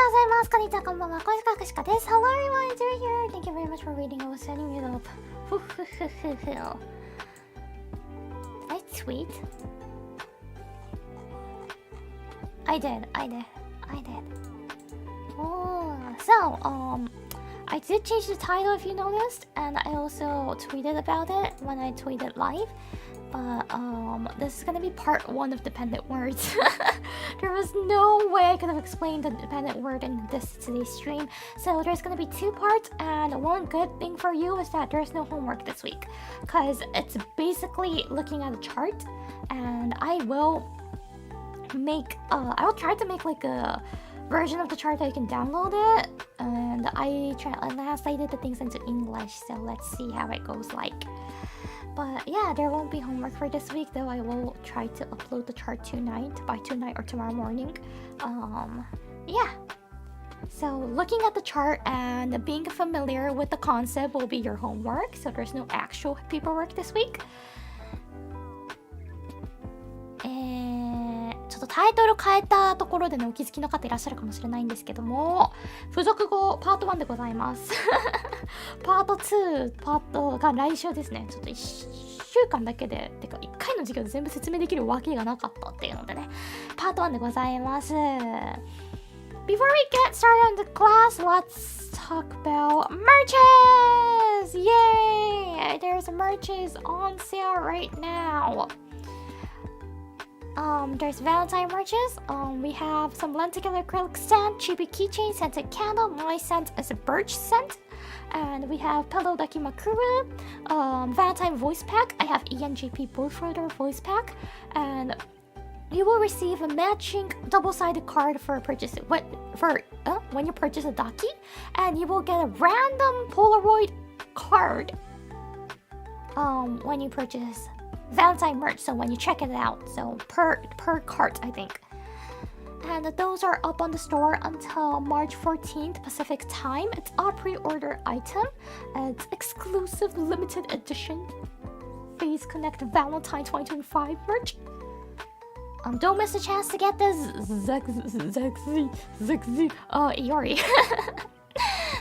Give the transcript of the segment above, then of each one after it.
ございます。こんにちは、こんばんは。こんにちは、かしかです。Hello everyone, it's here. Thank you very much for reading. I was setting it up. Did I tweet? I did. Oh, so, I did change the title if you noticed, and I also tweeted about it when I tweeted live. But this is gonna be part 1 of dependent words. There was no way I could have explained the dependent word in today's stream. So there's gonna be 2 parts, and one good thing for you is that there's no homework this week, because it's basically looking at a chart, and I will try to make like a version of the chart that you can download it, and last I did the things into English, so let's see how it goes like. But yeah, there won't be homework for this week, though I will try to upload the chart by tonight or tomorrow morning. Yeah. So looking at the chart and being familiar with the concept will be your homework, so there's no actual paperwork this week. ちょっとタイトル変えたところでのお気づきの方いらっしゃるかもしれないんですけども、付属語パート1でございます。パート2、パートが来週ですね。ちょっと1週間だけで、てか1回の授業で全部説明できるわけがなかったっていうのでね、パート1でございます。Before we get started on the class, let's talk about merches! Yay! There's merches on sale right now. There's Valentine merches. We have some lenticular acrylic scent, chibi keychain, scented candle. My scent is a birch scent. And we have Pillow Dakimakuru, Valentine voice pack. I have ENJP Bullfroader voice pack. And you will receive a matching double-sided card for purchase when you purchase a Daki. And you will get a random Polaroid card when you purchase Valentine merch, so when you check it out, so per cart I think. And those are up on the store until March 14th Pacific time. It's a pre-order item. It's exclusive limited edition Phase Connect Valentine 2025 merch. Don't miss a chance to get this sexy Iori.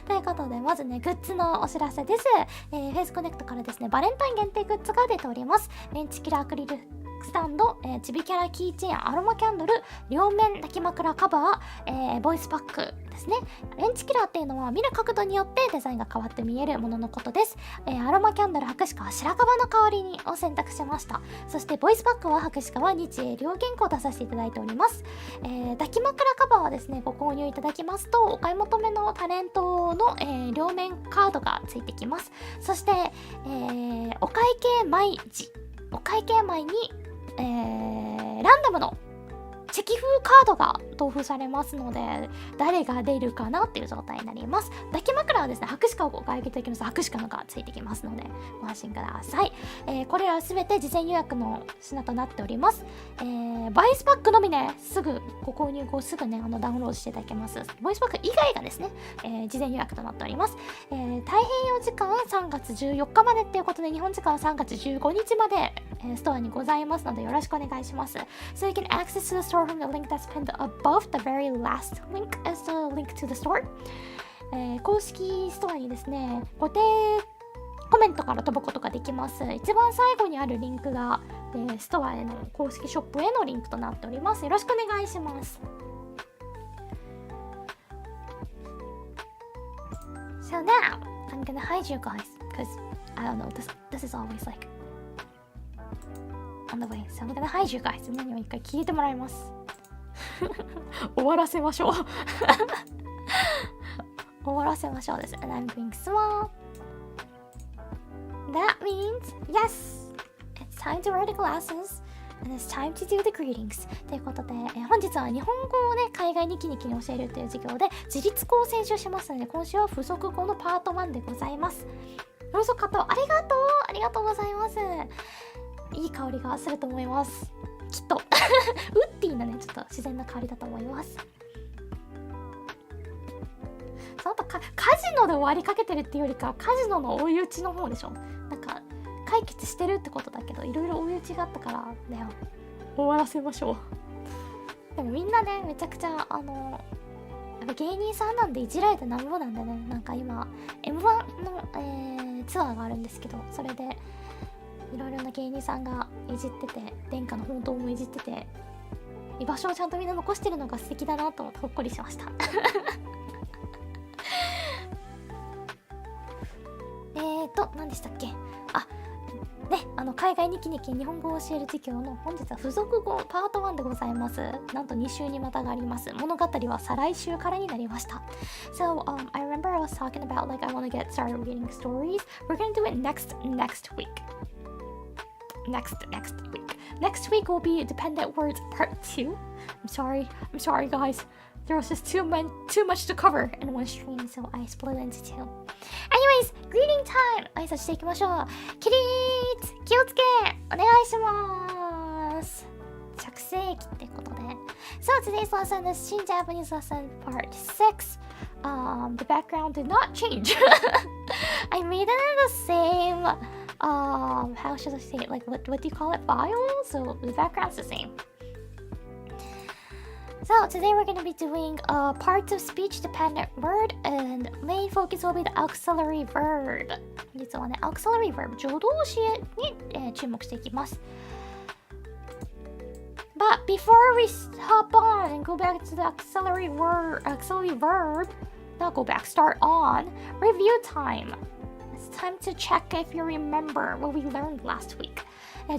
ということで、まずね、グッズのお知らせです。フェイスコネクトからですね、バレンタイン限定グッズが出ております。レンチキラアクリルスタンド、チビキャラキーチェーン、アロマキャンドル、両面抱き枕カバー、ボイスパックですね。レンチキラーっていうのは見る角度によってデザインが変わって見えるもののことです。アロマキャンドル白鹿は白樺の香りにを選択しました。そしてボイスパックは白鹿は日英両原稿を出させていただいております。抱き枕カバーはですね、ご購入いただきますとお買い求めのタレントの、両面カードがついてきます。そして、お会計前にランダムのチェキ風カードが同封されますので、誰が出るかなっていう状態になります。抱き枕はですね、白鹿をお買い上げいただきますと白鹿のがついてきますのでご安心ください。これらはすべて事前予約の品となっております。ボイスパックのみね、すぐご購入後すぐね、ダウンロードしていただけます。ボイスパック以外がですね、事前予約となっております。太平洋時間3月14日までっていうことで、日本時間は3月15日までストアにございますのでよろしくお願いします。So you can access to the store from the link that's pinned above. The very last link is the link to the store. 公式ストアにですね、固定コメントから飛ぶことができます。一番最後にあるリンクが、ストアへの公式ショップへのリンクとなっております。よろしくお願いします。So now, I'm gonna hide you guys, because I don't know, this is always like on the way. So I'm gonna hide you guys. みんなにも一回消えてもらいます。終わらせましょう。終わらせましょうです。And I'm being small. That means, yes, it's time to wear the glasses. And it's time to do the greetings. ということで、本日は日本語をね、海外にキニキに教えるという授業で自立語を選修しますので、今週は付属語のパート1でございます。どうぞ方ありがとうございます。いい香りがすると思います。きっとウッディなね、ちょっと自然な香りだと思います。その後カジノで終わりかけてるっていうよりか、カジノの追い打ちの方でしょ。なんか解決してるってことだけど、いろいろ追い打ちがあったからね、終わらせましょう。でもみんなね、めちゃくちゃぱ芸人さんなんでいじられてなんぼなんでね。なんか今 M1 の、ツアーがあるんですけど、それでいろいろな芸人さんがいじってて、殿下の本当もいじってて、居場所をちゃんとみんな残してるのが素敵だなと思ってほっこりしました。何でしたっけ。海外ニキニキ日本語を教える授業の本日は付属語パート1でございます。なんと2週にまたがあります。物語は再来週からになりました。So, I remember I was talking about like I want to get started reading stories. We're gonna do it next week. Next week will be dependent words part 2. I'm sorry guys. There was just too much to cover in one stream, so I split it into 2. Anyways, greeting time! 挨拶していきましょう。起立気をつけお願いします。着席ってことで。So today's lesson is 新 Japanese lesson part 6. The background did not change. I made it in the same, how should I say it? Like, what do you call it? File? So the background's the same. So today we're going to be doing parts of speech dependent word and main focus will be the auxiliary verb. 実はね、auxiliary verb 助動詞に、注目していきます。But before we hop on and go back to the auxiliary verb, not go back, start on, review time. It's time to check if you remember what we learned last week.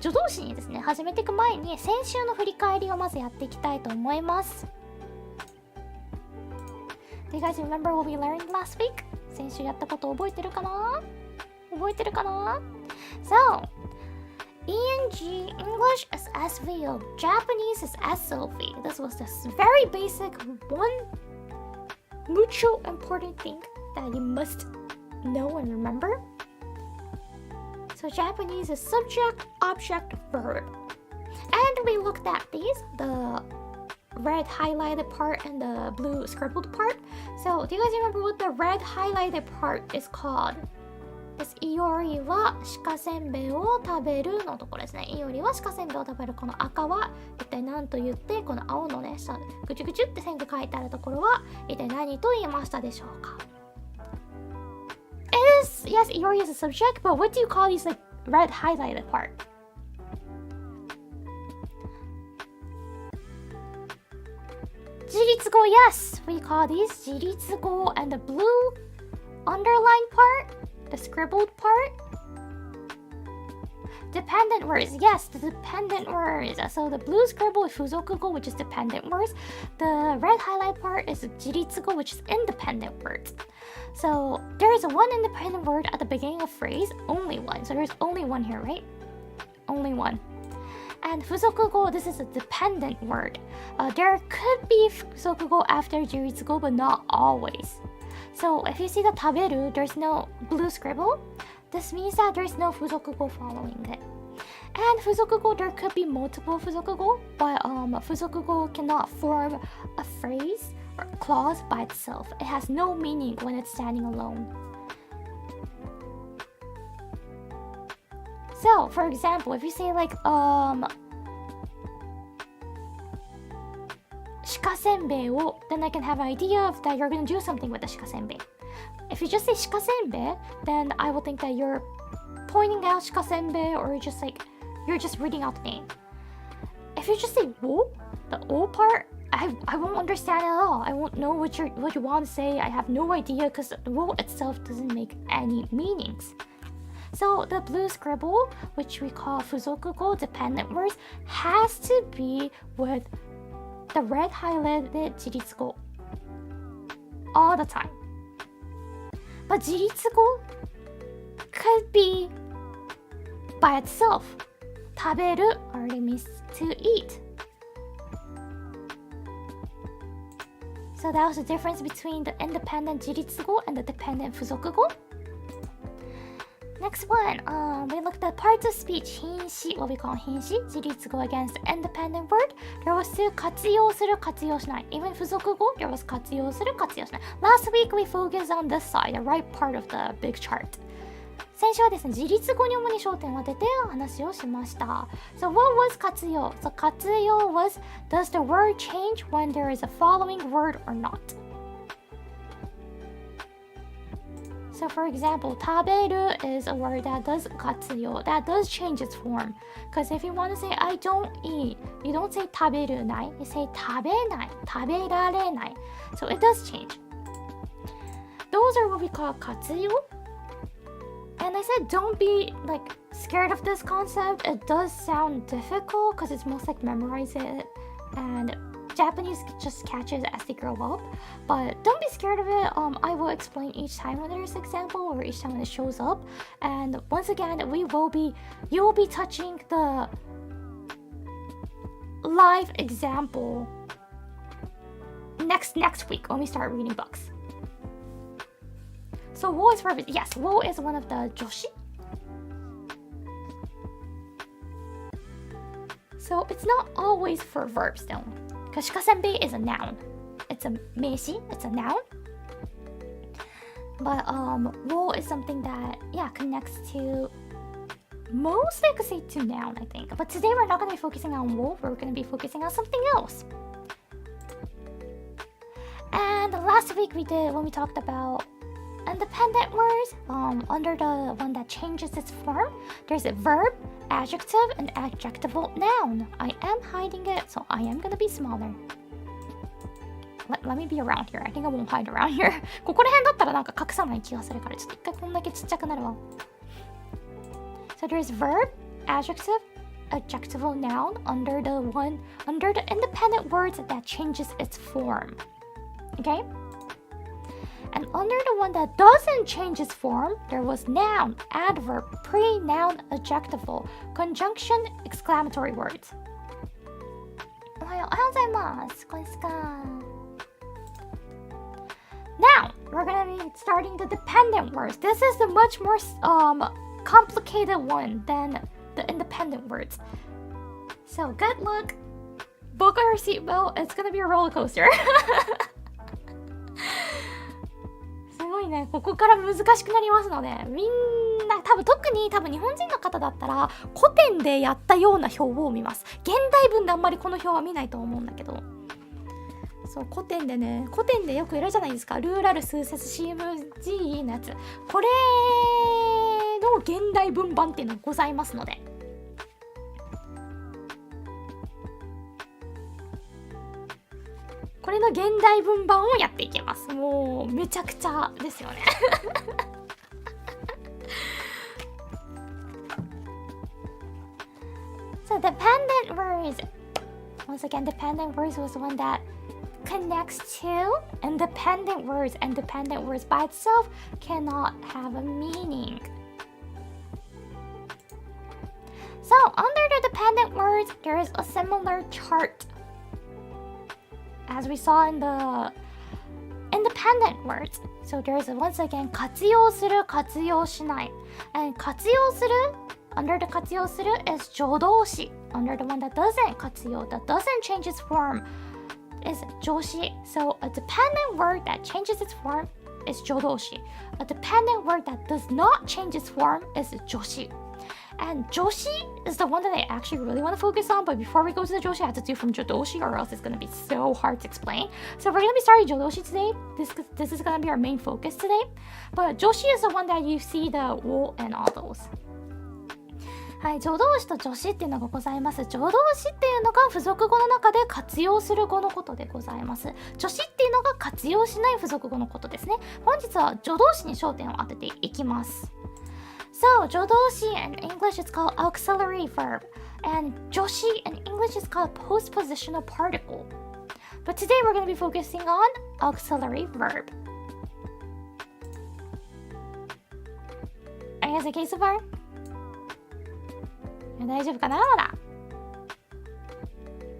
助動詞にですね、始めていく前に先週の振り返りをまずやっていきたいと思います。Do you guys remember what we learned last week? 先週やったこと覚えてるかな？ So, ENG, English is SVO, Japanese is SOV. This was this very basic one mucho important thing that you must know and remember.So Japanese is subject, object, verb. And we looked at these, the red highlighted part and the blue scribbled part. So do you guys remember what the red highlighted part is called? いおりは鹿せんべいを食べるのところですね。いおりは鹿せんべいを食べる。この赤は一体何と言って、この青のね、下ぐちゅぐちゅって線が書いてあるところは一体何と言いましたでしょうか。Yes, Iori is a subject, but what do you call these like red highlighted part? Jiritsugo, yes, we call these Jiritsugo, and the blue underlined part, the scribbled part. Dependent words, yes, the dependent words. So the blue scribble is fuzokugo, which is dependent words. The red highlight part is jiritsugo, which is independent words. So there is one independent word at the beginning of phrase, only one. So there's only one here, right? Only one. And fuzokugo, this is a dependent word. There could be fuzokugo after jiritsugo, but not always. So if you see the taberu, there's no blue scribble. This means that there's no fuzokugo following it. And fuzokugo, there could be multiple fuzokugo, but fuzokugo cannot form a phrase or clause by itself. It has no meaning when it's standing alone. So, for example, if you say like shikasenbei wo, then I can have an idea of that you're gonna do something with the shikasenbei. If you just say shikasenbei, then I will think that you're pointing out shikasenbei, or just like you're just reading out the name. If you just say wo, the o part, I won't understand at all. I won't know what you want to say. I have no idea because the wo itself doesn't make any meanings. So the blue scribble, which we call fuzokugo dependent words, has to be with the red highlighted jiritsugo all the time. But jiritsugo could be by itself. Taberu already means to eat. So that was the difference between the independent jiritsugo and the dependent fuzokugo. Next one, we looked at parts of speech, hinshi, what we call hinshi, jiritsugo against the independent word. There was two katsuyo suru, katsuyo shinai. Even fuzokugo, there was katsuyo suru, katsuyo shinai. Last week we focused on this side, the right part of the big chart. 先週はですね、自立語に主に焦点を当てて話をしました。So what was 活用? So 活用 was, does the word change when there is a following word or not? So for example, 食べる is a word that does 活用, that does change its form. Because if you want to say I don't eat, you don't say 食べるない, you say 食べない, 食べられない. So it does change. Those are what we call 活用. And I said don't be like scared of this concept. It does sound difficult because it's most like memorize it, and Japanese just catches as they grow up. But don't be scared of it. I will explain each time when there's an example or each time when it shows up. And once again, you will be touching the live example next week when we start reading books. So wo is verb. Yes, wo is one of the joshi. So it's not always for verbs though. Because shikasenbei is a noun. It's a meishi, it's a noun. But wo is something that connects to mostly I could say to noun, I think. But today we're not going to be focusing on wo, we're going to be focusing on something else. And last week when we talked about independent words, under the one that changes its form, there's a verb, adjective, and adjectival noun. I am hiding it, so I am gonna be smaller. Let me be around here. I think I won't hide around here. ここら辺だったらなんか隠さない気がするから、ちょっと一回こんだけちっちゃくなるわ。So there's verb, adjective, adjectival noun under the independent words that changes its form. Okay? And under the one that doesn't change its form, there was noun, adverb, pre-noun, adjectival, conjunction, exclamatory words. おはようございます。こんにちは。Now, we're gonna be starting the dependent words. This is the much more complicated one than the independent words. So good luck. Buckle your seatbelt. It's gonna be a roller coaster. すごいね、ここから難しくなりますので、みんな特に日本人の方だったら古典でやったような表を見ます。現代文であんまりこの表は見ないと思うんだけど、そう古典でよくいるじゃないですか。ルーラル数節 CMG のやつ、これの現代文版っていうのがございますので、これの現代文版をやっていきます。もうめちゃくちゃですよね。So dependent words. Once again, dependent words was one that connects to independent words, and dependent words by itself cannot have a meaning. So under the dependent words, there is a similar chart as we saw in the independent words. So there's once again 活用する、活用しない。And 活用する under the 活用する is 助動詞。Under the one that doesn't 活用, that doesn't change its form, is 助詞. So a dependent word that changes its form is 助動詞. A dependent word that does not change its form is 助詞. And joshi is the one that I actually really want to focus on. But before we go to the joshi, I have to do from jodoshi, or else it's going to be so hard to explain. So we're going to be starting jodoshi today. This is going to be our main focus today. But joshi is the one that you see the wo and all those. はい、助動詞と助詞っていうのがございます。助動詞っていうのが付属語の中で活用する語のことでございます。助詞っていうのが活用しない付属語のことですね。本日は助動詞に焦点を当てていきます。So, 助動詞 in English is called auxiliary verb, and 助詞 in English is called postpositional particle. But today we're going to be focusing on auxiliary verb. Are you guys okay so far? 大丈夫かなまだ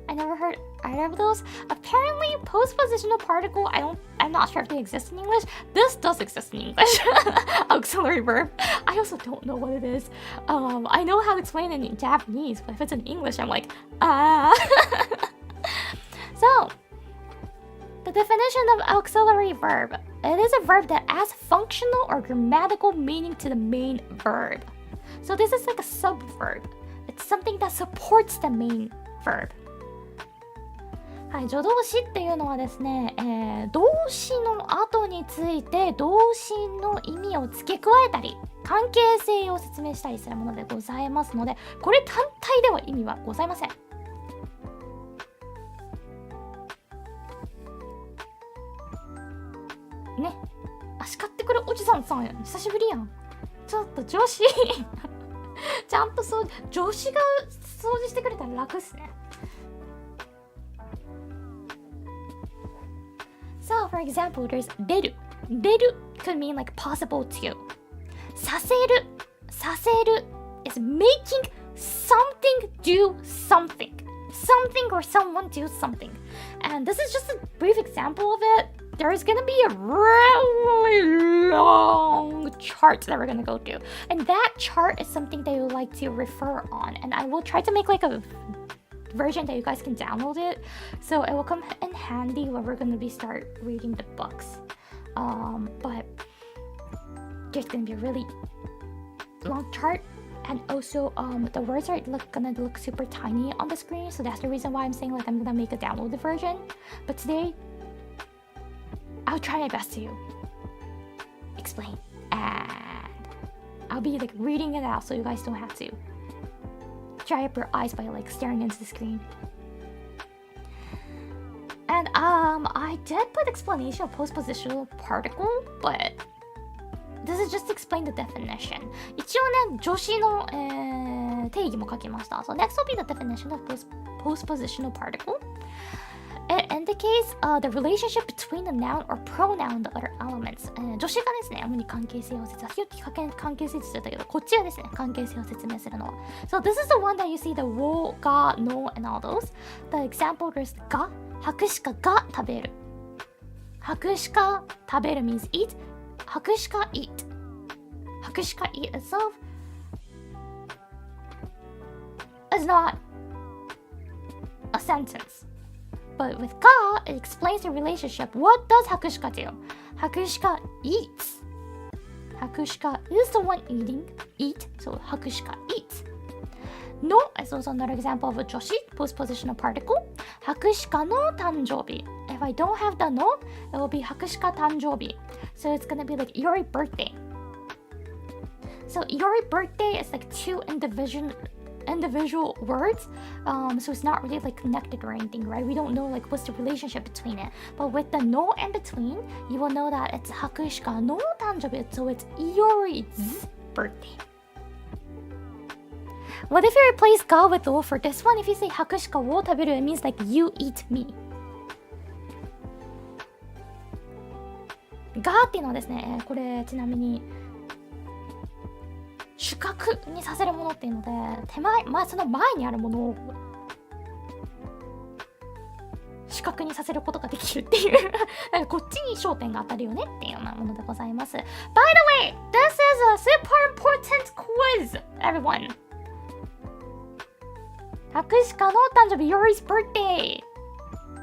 I never heard either of those. Apparently, postpositional particle, I'm not sure if they exist in English. This does exist in English. Auxiliary verb. I also don't know what it is. I know how to explain it in Japanese, but if it's in English, I'm like, ah. So, the definition of auxiliary verb. It is a verb that adds functional or grammatical meaning to the main verb. So this is like a subverb. It's something that supports the main verb. はい、助動詞っていうのはですね、動詞の後について動詞の意味を付け加えたり関係性を説明したりするものでございますので、これ単体では意味はございません。ね、叱ってくるおじさんさん久しぶりやん。ちょっと女子ちゃんと女子が掃除してくれたら楽っすね。So, for example, there's 出る could mean like possible to. させる is making something do something or someone do something. And this is just a brief example of it. There's gonna be a really long chart that we're gonna go through. And that chart is something that you would like to refer on. And I will try to make like a version that you guys can download it, so it will come in handy when we're gonna be start reading the books. But there's gonna be a really long chart, and also the words are gonna look super tiny on the screen, so that's the reason why I'm saying like I'm gonna make a downloaded version. But today I'll try my best to explain, and I'll be like reading it out so you guys don't have to dry up your eyes by like staring into the screen. And I did put explanation of postpositional particle, but this is just to explain the definition. 一応ね、助詞の、定義も書きました。So next will be the definition of postpositional particle. It indicates the relationship between the noun or pronoun and the other elements. 助詞がですね、主に関係性を説明、関係性って言ったけど、こっちはですね、関係性を説明するのは。So this is the one that you see the を、が、の and all those. The example is が、白鹿が食べる。白鹿食べる means eat. 白鹿 eat. 白鹿 eat itself is not a sentence.But with ka, it explains the relationship. What does hakushika do? Hakushika eats. Hakushika is the one eat, so hakushika eats. No is also another example of a joshi, postpositional particle. Hakushika no tanjoubi. If I don't have the no, it will be hakushika tanjoubi. So it's gonna be like your birthday. So your birthday is like two individual words, so it's not really like connected or anything, right? We don't know like what's the relationship between it, but with the no in between, you will know that it's hakushika no tanjoubi, so it's Iori's birthday. What if you replace ga with o for this one? If you say hakushika wo taberu, it means like you eat me. がっていうのはですね、これちなみに主格にさせるものっていうので、その前にあるものを主格にさせることができるっていうなんかこっちに焦点が当たるよねっていうようなものでございます。By the way, this is a super important quiz, everyone. 白鹿の誕生日 Yori's birthday.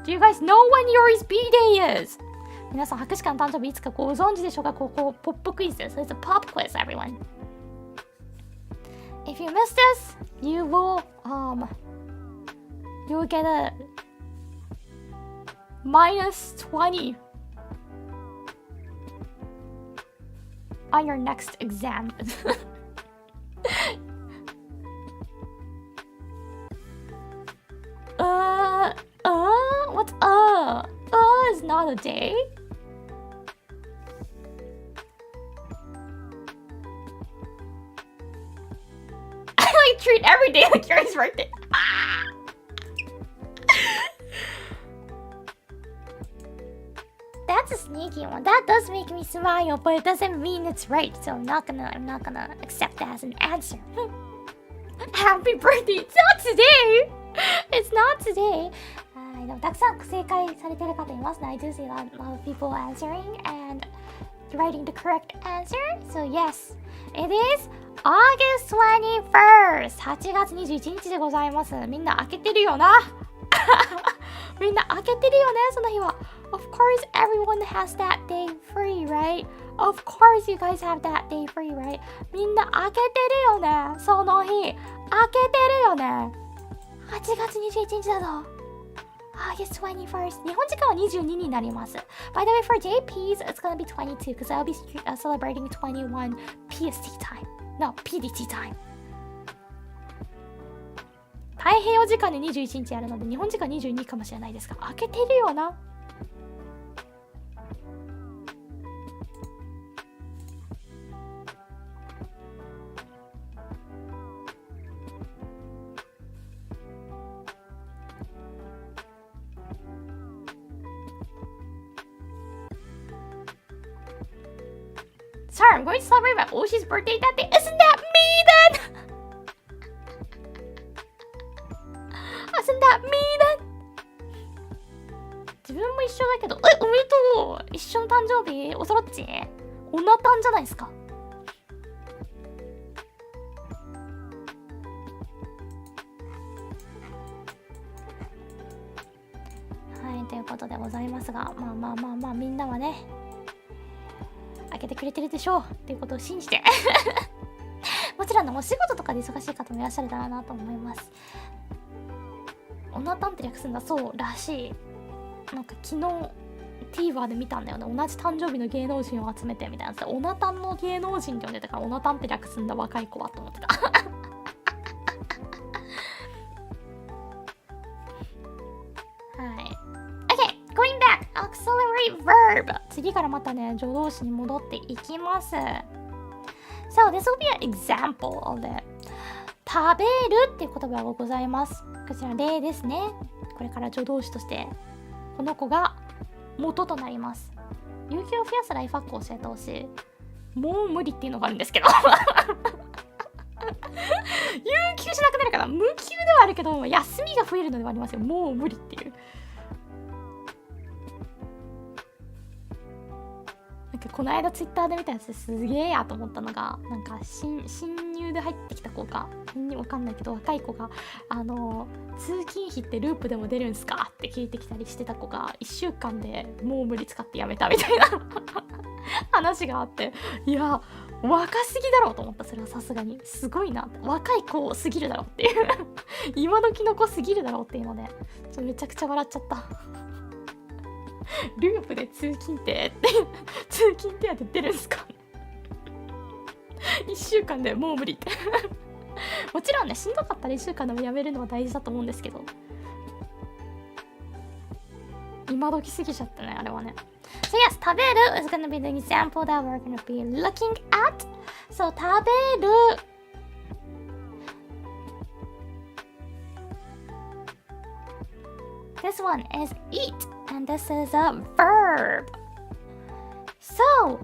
Do you guys know when Yori's B-day is? 皆さん白鹿の誕生日いつかご存知でしょうか？ここポップクイズです。So it's a pop quiz, everyone. If you miss this, you will get a -20 on your next exam. What's is not a day? I treat every day like Yuri's birthday. That's a sneaky one. That does make me smile, but it doesn't mean it's right. So I'm not gonna accept that as an answer. Happy birthday! It's not today. It's not today. でもたくさん正解されてる方いますね。I do see a lot of people answering and writing the correct answer. So yes, it is August 21st. 8月21日でございます。みんな開けてるよな。みんな開けてるよね、その日は。Of course, everyone has that day free, right? Of course, you guys have that day free, right? みんな開けてるよね、その日。開けてるよね。8月21日だぞ。August 21st. 日本時間は22になります。By the way, for JPs, it's gonna be 22 because I'll be celebrating 21 PST time. No, PDT time. 太平洋時間で21日あるので、日本時間22かもしれないですが、開けてるよな。Sorry, I'm going to celebrate my Oshi's birthday that day. Isn't that me then? Isn't that me then? 自分も一緒だけど、おめでとう。一緒の誕生日、おそろっちおなたんじゃないですか。はい、ということでございますが、まあ、みんなはね、開けてくれてるでしょうっていうことを信じてもちろんお仕事とかで忙しい方もいらっしゃるだろうなと思います。オナタンって略すんだそうらしい。なんか昨日 TVer で見たんだよね。同じ誕生日の芸能人を集めてみたいなやつで、オナタンの芸能人って呼んでたから、オナタンって略すんだ若い子はと思ってたGoing back, auxiliary verb. 次からまたね、助動詞に戻っていきます。So, this will be an example of it. 食べるっていう言葉がございます。こちら例ですね。これから助動詞として、この子が元となります。有給を増やすライフハックを教えてほしい。もう無理っていうのがあるんですけど。有給しなくなるから、無給ではあるけど、休みが増えるのではありますよ。もう無理っていう。なんかこの間ツイッターで見たやつですげえやと思ったのが、なんか新入で入ってきた子が、わかんないけど若い子が通勤費ってループでも出るんすかって聞いてきたりしてた子が1週間でもう無理使ってやめたみたいな話があって、いや若すぎだろうと思った。それはさすがにすごいなって、若い子すぎるだろうっていう今時の子すぎるだろうっていうのでめちゃくちゃ笑っちゃったループで通勤って通勤手当出るんすか1週間でもう無理ってもちろんね、しんどかったら1週間でもやめるのは大事だと思うんですけど、今時すぎちゃったね、あれはね。So yes, 食べる is gonna be the example that we're gonna be looking at. So 食べるThis one is eat, and this is a verb. So,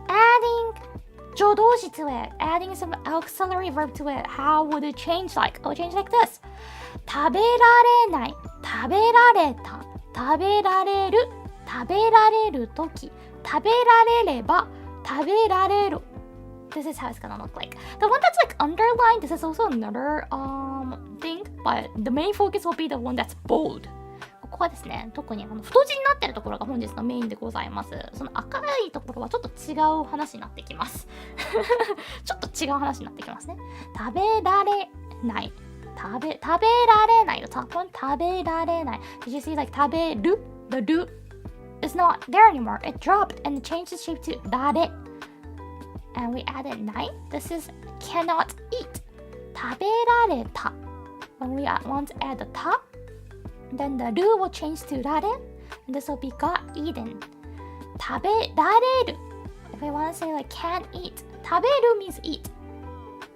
adding 助動詞 to it, adding some auxiliary verb to it, how would it change like? It would change like this. 食べられない、食べられた、食べられる、食べられるとき、食べられれば、食べられる。This is how it's gonna look like. The one that's like underlined, this is also another thing, but the main focus will be the one that's bold. ここはですね、特に太字になってるところが本日のメインでございます。その赤いところはちょっと違う話になってきますちょっと違う話になってきますね。食べられない、食べられないの top one, 食べられない。 Did you see like 食べる the do is not there anymore. It dropped and it changed its shape to られ。And we added ない. This is cannot eat. 食べられた. When we want to add the た, then the る will change to られ. And this will be got eaten. 食べられる. If we want to say like can eat, 食べる means eat.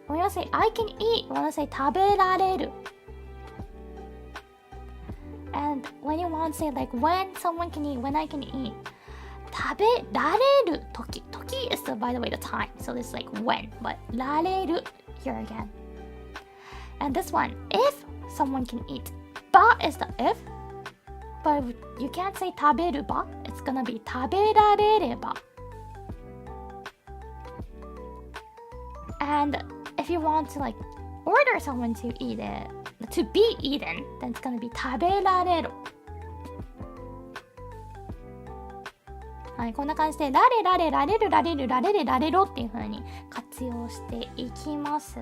When we want to say I can eat, we want to say 食べられる. And when you want to say like when someone can eat, when I can eat, 食べられる時 is the, by the way, the time. So this is like when, but られる here again. And this one, if someone can eat, ば is the if, but you can't say 食べるば. It's gonna be 食べられれば. And if you want to like order someone to eat it, to be eaten, then it's gonna be 食べられる. はい、こんな感じでラレラレラレルラレルラレレラレロっていう風に勝活用していきます。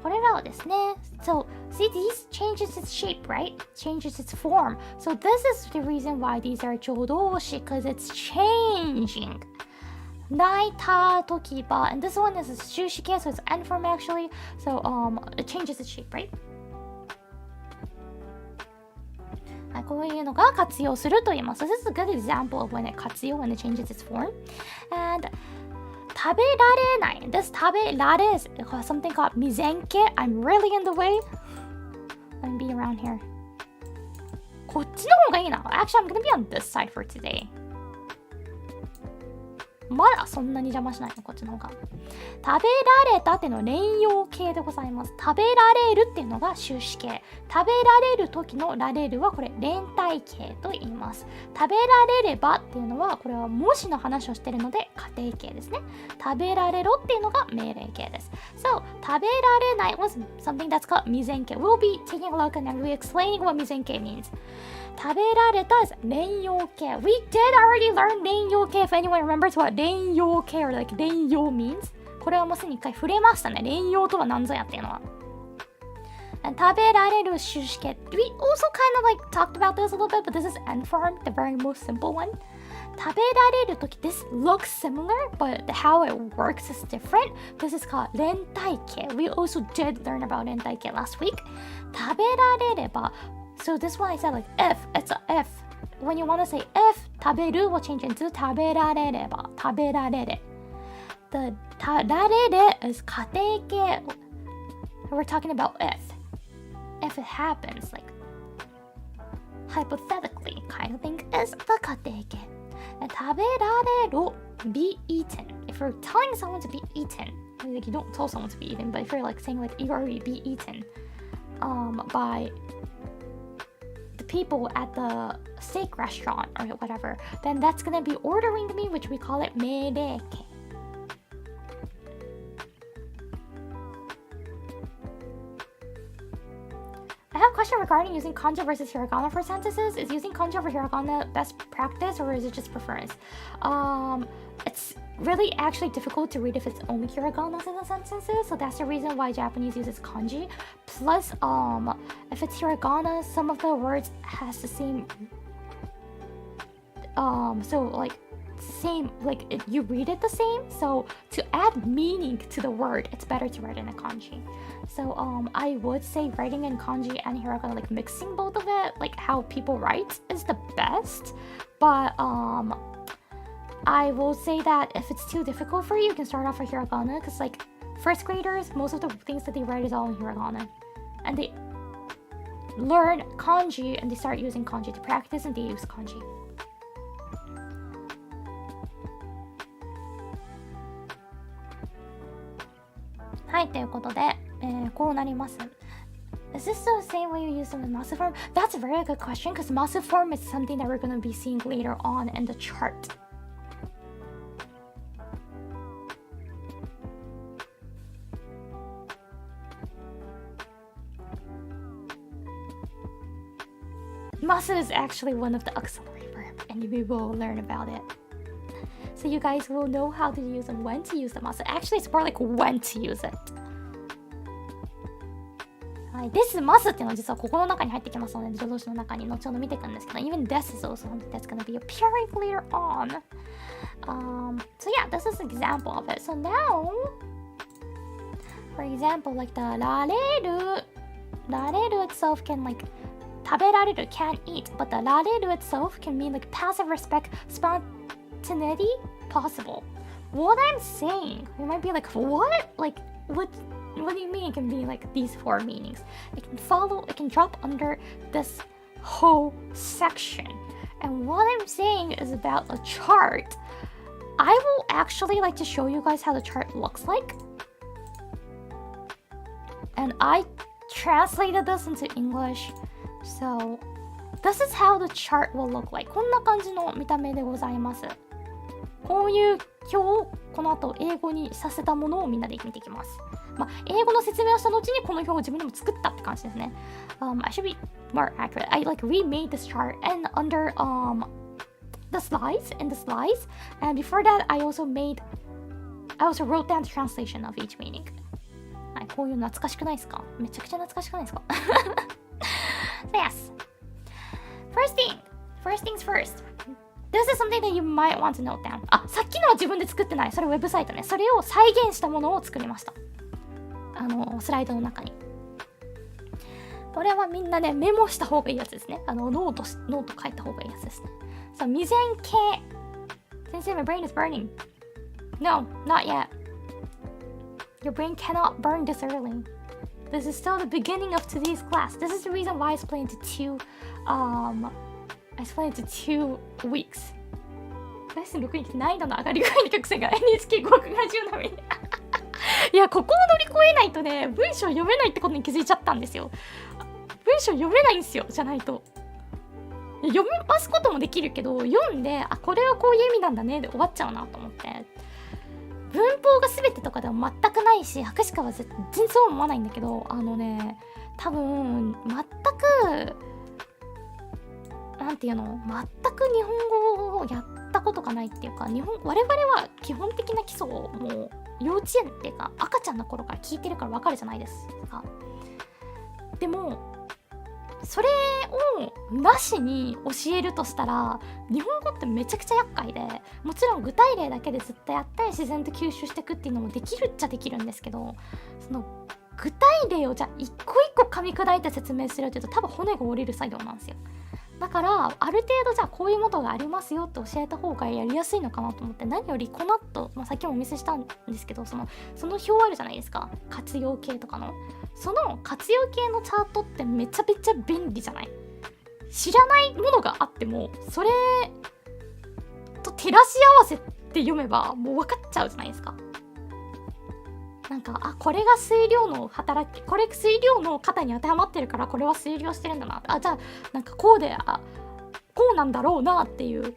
これらはですね、So, see, these changes its shape, right? Changes its form. So this is the reason why these are 助動詞 because it's changing. 泣いた時は and this one is a 終止形 so it's end form actually. So it changes its shape, right? こういうのが活用すると言います。So this is a good example of when it 活用when it changes its form. And 食べられない This 食べられ is something called 未然形 I'm really in the way. Let me be around here. こっちの方がいいな Actually, I'm gonna be on this side for today. まだそんなに邪魔しないのこっちの方が。食べられたっていうのは連用形でございます。食べられるっていうのが終止形。食べられる時のられるはこれ連体形と言います。食べられればっていうのはこれはもしの話をしているので仮定形ですね。食べられろっていうのが命令形です。So, 食べられない was something that's called 未然形。We'll be taking a look and we'll be explaining what 未然形 means. 食べられた is 連用形。We did already learn 連用形 if anyone remembers what 連用形 or like 連用 means. これはもうすでに一回触れましたね。連用とは何ぞやっていうのは。And 食べられる終止形。We also kind of like talked about this a little bit, but this is end form, the very most simple one. 食べられるとき this looks similar, but how it works is different. This is called 連体形。We also did learn about 連体形 last week. 食べられればSo this one I said like if, it's a if. When you want to say if, 食べる will change into 食べられれば、食べられれ。The られれ is 仮定形。We're talking about if. If it happens, like hypothetically kind of thing is the 仮定形。食べられる be eaten. If you're telling someone to be eaten, like you don't tell someone to be eaten, but if you're like saying like you already be eaten by the people at the steak restaurant or whatever, then that's gonna be ordering me, which we call it 命令形。I have a question regarding using kanji versus hiragana for sentences. Is using kanji over hiragana best practice or is it just preference? It's really actually difficult to read if it's only hiragana in the sentences, so that's the reason why Japanese uses kanji. Plus, if it's hiragana, some of the words has the same, so like same, like you read it the same. So to add meaning to the word, it's better to write in a kanji. So I would say writing in kanji and hiragana, like mixing both of it, like how people write is the best. But I will say that if it's too difficult for you, you can start off with hiragana, because like first graders, most of the things that they write is all in hiragana, and they learn kanji and they start using kanji to practice and they use kanji. Hi, ということで、こうなります。Is this the same way you use them in massive form? That's a very good question, because massive form is something that we're going to be seeing later on in the chart. Masu is actually one of the auxiliary verbs, and we will learn about it. So you guys will know how to use them, when to use the masu. Actually, it's more like when to use it. はい、this masu っていうのは実はここの中に入ってきますので、助動詞の中に後ほど見ていくんですけど、even this is also something that's going to be appearing later on. So yeah, this is an example of it. So now, for example, like the られる itself can like 食べられる can't eat, but the られる itself can mean like passive respect, spontaneity, possible. What I'm saying, you might be like, what? Like, what do you mean it can be like these four meanings? It can drop under this whole section. And what I'm saying is about a chart. I will actually like to show you guys how the chart looks like. And I translated this into English. So, this is how the chart will look like. こんな感じの見た目でございます。こういう表をこの後英語にさせたものをみんなで見ていきます。まあ、英語の説明をした後にこの表を自分でも作ったって感じですね。I should be more accurate. I like remade this chart and under the slides, and before that I also made I also wrote down the translation of each meaning. はい、こういう懐かしくないですか？めちゃくちゃ懐かしくないですか？ So yes. First things first. This is something that you might want to note down. さっきのは自分で作ってない。それウェブサイトね。それを再現したものを作りました。スライドの中に。これはみんなね、メモした方がいいやつですね。ノート書いた方がいいやつですね。さあ、未然形。先生、my brain is burning. No, not yet. Your brain cannot burn this early. This is still the beginning of today's class. This is the reason why I split into two weeks. レッスン6に来て難易度の上がり具合に曲線が NHK 語学ラジオ並みにいや、ここを乗り越えないとね、文章読めないってことに気づいちゃったんですよ。文章読めないんですよ、じゃないと。読みますこともできるけど、読んで、これはこういう意味なんだねで終わっちゃうなと思って。文法が全てとかでも全くないし、博士課は全然そう思わないんだけど、多分、全く、なんていうの、全く日本語をやったことがないっていうか、我々は基本的な基礎をもう幼稚園っていうか赤ちゃんの頃から聞いてるから分かるじゃないですか。でもそれをなしに教えるとしたら、日本語ってめちゃくちゃ厄介で、もちろん具体例だけでずっとやって自然と吸収していくっていうのもできるっちゃできるんですけど、その具体例をじゃあ一個一個噛み砕いて説明するっていうと多分骨が折れる作業なんですよ。だからある程度じゃあこういうものがありますよって教えた方がやりやすいのかなと思って、何よりこの後、さっきもお見せしたんですけど、その表あるじゃないですか、活用形とかのその活用形のチャートってめちゃめちゃ便利じゃない？知らないものがあってもそれと照らし合わせて読めばもう分かっちゃうじゃないですか。なんかこれが水量の働き、これ水量の型に当てはまってるからこれは水量してるんだな、じゃあなんかこうでこうなんだろうなっていう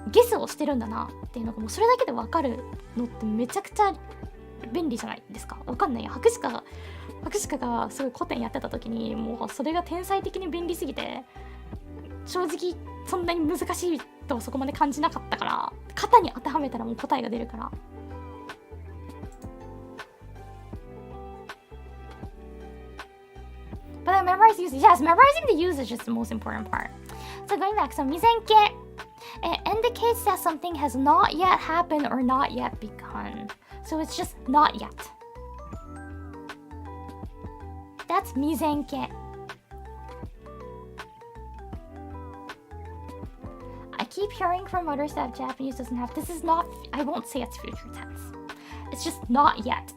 ゲスをしてるんだなっていうのがもうそれだけで分かるのってめちゃくちゃ便利じゃないですか。分かんないよ、博士課がすごい古典やってた時にもうそれが天才的に便利すぎて、正直そんなに難しいとはそこまで感じなかったから、型に当てはめたらもう答えが出るから。But I memorize usage. Yes, memorizing the usage is the most important part. So going back, so 未然形 it indicates that something has not yet happened or not yet begun. So it's just not yet. That's 未然形. I keep hearing from others that Japanese doesn't have. This is not. I won't say it's future tense. It's just not yet.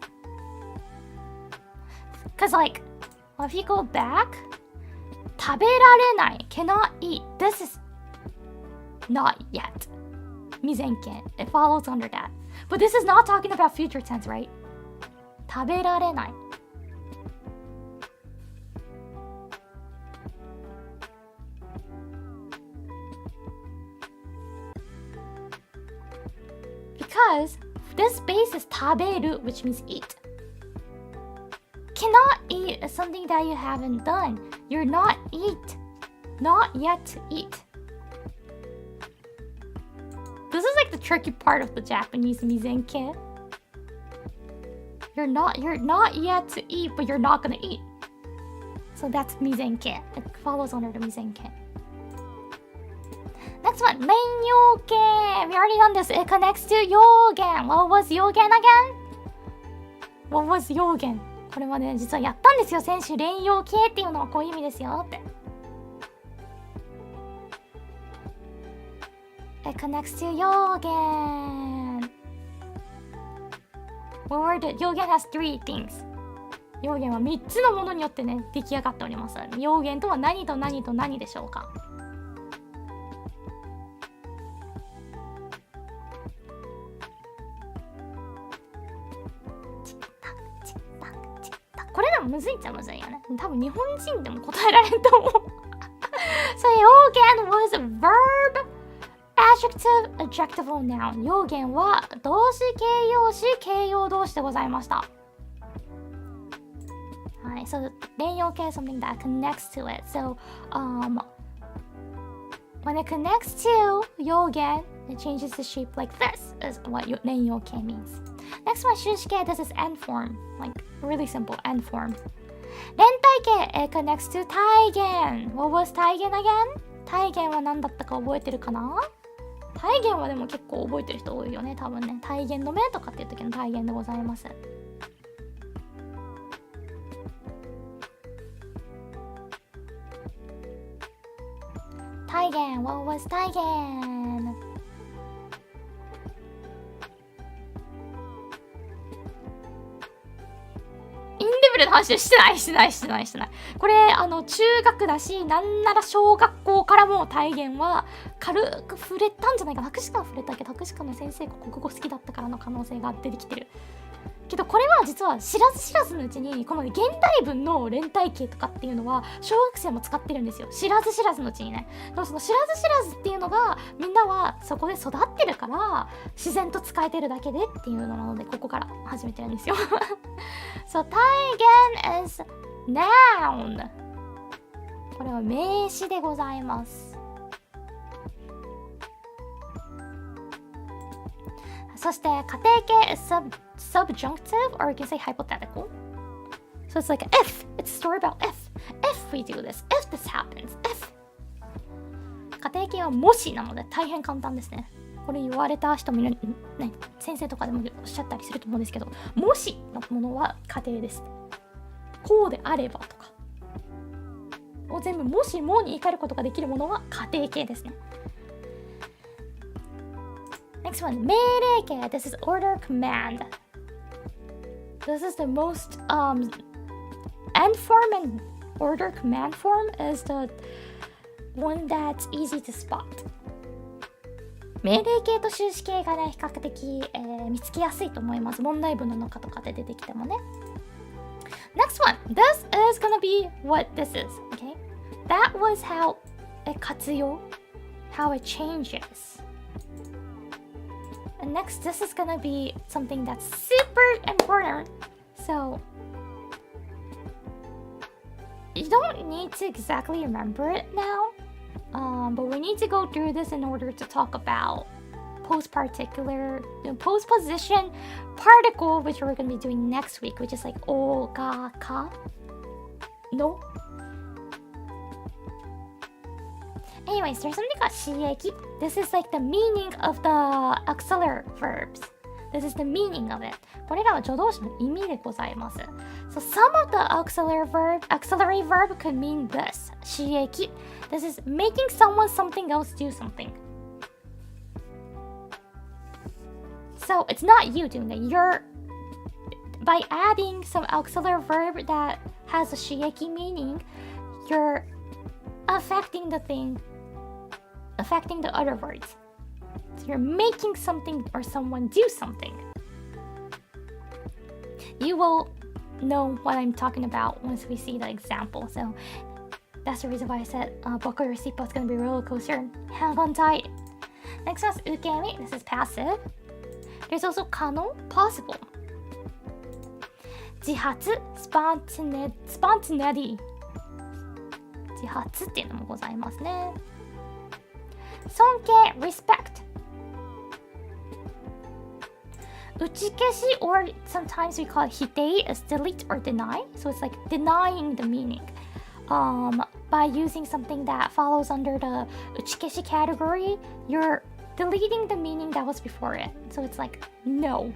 Cause like. Well, if you go back, 食べられない cannot eat. This is not yet. 未然形 it follows under that. But this is not talking about future tense, right? 食べられない Because this base is 食べる which means eat.Cannot eat is something that you haven't done. You're not yet to eat. This is like the tricky part of the Japanese 未然形. You're not yet to eat, but you're not gonna eat. So that's 未然形. It follows under the 未然形. Next one, 連用形. We already done this. It connects to 用言. What was 用言 again? What was 用言? これまで実はやったんですよ、先週。連用形っていうのはこういう意味ですよって。It connects to 用言。用言 has three things。用言は3つのものによってね、出来上がっております。用言とは何と何と何でしょうか。これでもむずいっちゃむずいよね。多分日本人でも答えられると思う。So 用言 was a verb, adjective, adjectival noun. 用言は動詞、形容詞、形容動詞でございました。はい、so 連用形 is something that connects to it. So when it connects to 用言 It changes the shape like this is what 連用形 means. Next one, 終止形. This is end form. Like really simple end form. 連体形 it connects to 体言. What was 体言 again? 体言は何だったか覚えてるかな？体言はでも結構覚えてる人多いよね、多分ね。体言の目とかっていう時の体言でございます。体言 What was 体言？インレベルの話してない。これ中学だし、なんなら小学校からも体言は軽く触れたんじゃないかな。博士課は触れたけど、博士課の先生が国語好きだったからの可能性が出てきてるけど、これは実は知らずのうちにこの現代文の連体形とかっていうのは小学生も使ってるんですよ。知らずのうちにね。でもその知らずっていうのがみんなはそこで育ってるから自然と使えてるだけでっていうのなので、ここから始めてるんですよ。So 体言 is noun。 これは名詞でございます。そして仮定形 is subjunctive, or you can say hypothetical. So it's like if. It's a story about if. If we do this. If this happens. If. 仮定形はもしなので大変簡単ですね。これ言われた人もいる、ね、先生とかでもおっしゃったりすると思うんですけど、もしのものは仮定です。こうであればとかを全部もしもに怒ることができるものは仮定形ですね。Next one, 命令形 This is order command. This is the most end form and order command form is the one that's easy to spot. 命令形と終止形がね、比較的、見つけやすいと思います。問題文の中とかで出てきてもね。Next one, this is gonna be what this is, okay? That was how it 活用 how it changes.And next, this is gonna be something that's super important. So, you don't need to exactly remember it now, but we need to go through this in order to talk about postposition particle, which we're gonna be doing next week, which is like o, ga, ka, no.Anyways, there's something called 刺激. This is like the meaning of the auxiliary verbs. This is the meaning of it. これらは助動詞の意味でございます。So some of the auxiliary verb could mean this. 刺激. This is making someone something else do something. So it's not you doing it. By adding some auxiliary verb that has a 刺激 meaning, you're affecting the other words. So you're making something or someone do something. You will know what I'm talking about once we see the example. So that's the reason why I said buckle your seatbelt. It's going to be a roller coaster. Hang on tight. Next one's ukemi. This is passive. There's also kano, possible. 自発 spontaneity.自発っていうのもございますね。尊敬 respect 打ち消し or sometimes we call it 否定 is delete or deny, so it's like denying the meaning by using something that follows under the 打ち消し category. You're deleting the meaning that was before it, so it's like no.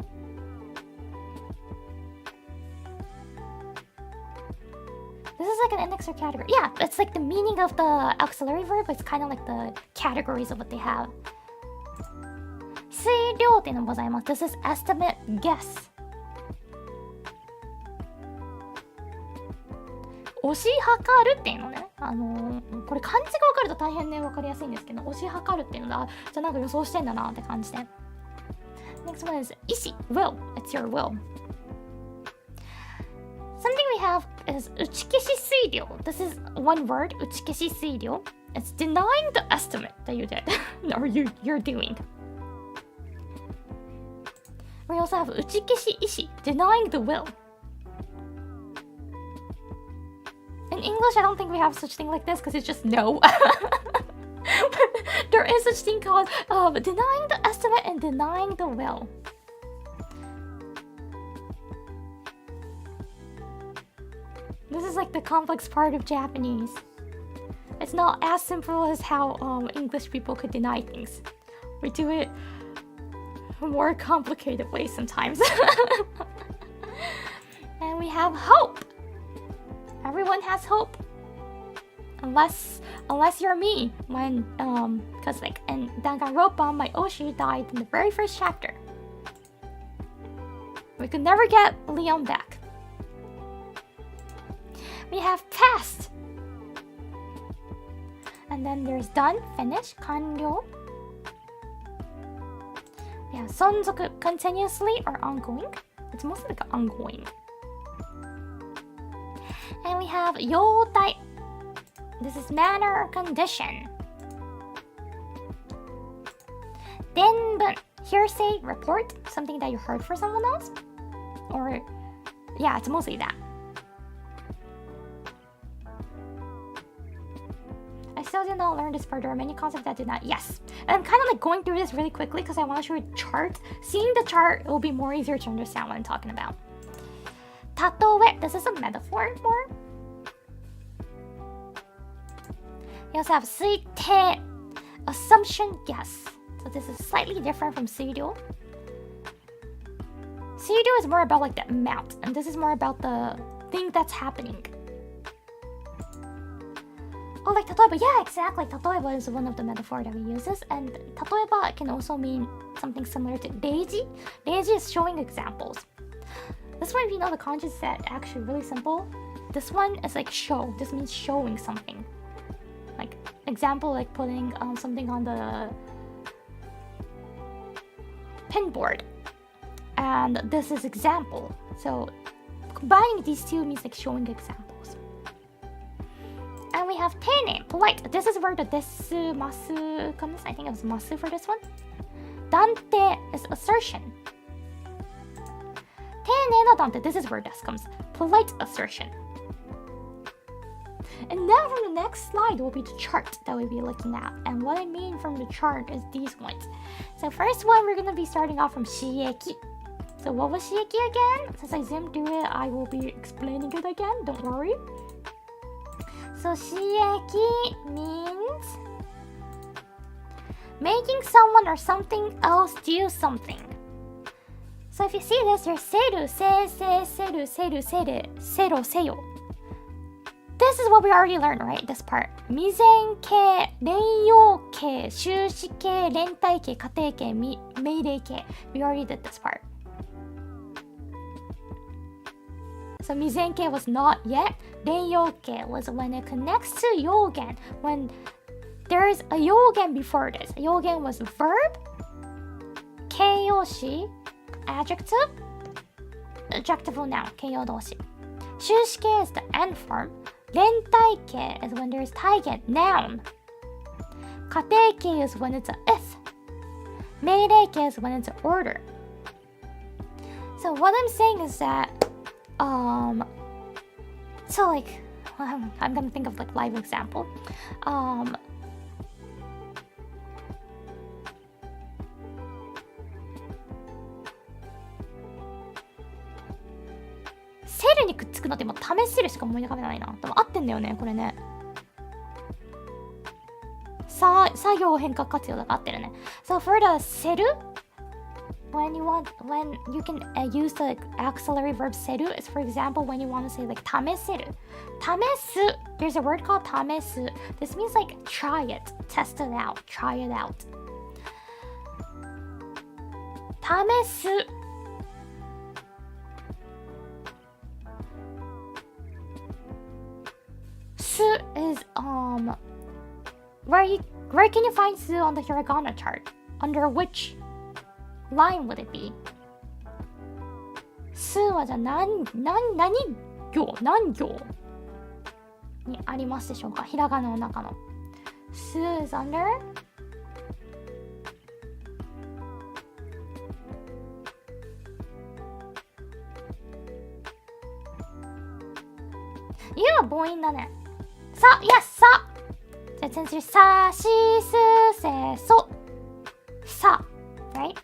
This is like an index or category. Yeah, it's like the meaning of the auxiliary verb, but it's kind of like the categories of what they have. 推量っていうのもございます。This is estimate, guess. 推し量るっていうのね。これ漢字が分かると大変ね、分かりやすいんですけど、推し量るっていうのだ。じゃあなんか予想してんだなって感じで。Next one is 意思 will. It's your will.Something we have is 打ち消し推量. This is one word, 打ち消し推量. It's denying the estimate that you did or you're doing. We also have 打ち消し意思, denying the will. In English, I don't think we have such thing like this because it's just no. There is such thing called denying the estimate and denying the will. This is like the complex part of Japanese. It's not as simple as how English people could deny things. We do it more complicated ways sometimes. And we have hope. Everyone has hope. Unless you're me, when cause like in Danganronpa, my Oshi died in the very first chapter. We could never get Leon back. We have past. And then there's done, finish, 完了. Yeah, 存続, continuously or ongoing. It's mostly like ongoing. And we have 様態. This is manner or condition. 伝聞, hearsay, report, something that you heard for someone else. Or, yeah, it's mostly that. I still did not learn this part. There are many concepts that did not. Yes. And I'm kind of like going through this really quickly because I want to show you a chart. Seeing the chart, it will be more easier to understand what I'm talking about. たとえ, this is a metaphor more. You also have 推定, assumption, guess. So this is slightly different from 推量. 推量 is more about like the amount, and this is more about the thing that's happening. Oh, like 例えば, yeah, exactly. 例えば is one of the metaphor that we uses, and 例えば can also mean something similar to 例示. 例示 is showing examples. This one, if you know the kanji set, actually really simple. This one is like show. This means showing something. Like example, like putting something on the pinboard, and this is example. So combining these two means like showing examples. And we have 丁寧, polite. This is where the desu, masu comes. I think it was masu for this one. 断定 is assertion. 丁寧な断定, this is where this comes. Polite assertion. And now from the next slide will be the chart that we'll be looking at. And what I mean from the chart is these ones. So first one, we're going to be starting off from 刺激. So what was 刺激 again? Since I zoomed through it, I will be explaining it again. Don't worry. So 刺激 means making someone or something else do something. So if you see this, there's せる, せる, せる, せる, せろ, せよ. This is what we already learned, right? This part. 未然形、連用形、終止形、連帯形、仮定形、命令形. We already did this part. So 未然形 was not yet. 連用形 was when it connects to 用言. When there is a 用言 before this. 用言 was verb, 形容詞, adjective, adjectival noun, 形容動詞. 終止形 is the end form. 連帯形 is when there's 体言 noun. 仮定形 is when it's a if. 命令形 is when it's an order. So what I'm saying is that so like I'm gonna think of like live example.セルにくっつくのってもう試せるしか思い浮かべないな。でも合ってんだよね、これね。作業変化活用だから合ってるね。So for the セル when you can use the auxiliary verb セル is for example when you want to say like 試せる。試す there's a word called 試す This means like try it, test it out, try it out. 試すis where can you find su on the hiragana chart? Under which line would it be? Su はじゃあ何行にありますでしょうか？ひらがなの中の Su is under You は母音だね。さ、yes さじゃあ、先週、さしすせそ。さ。Right?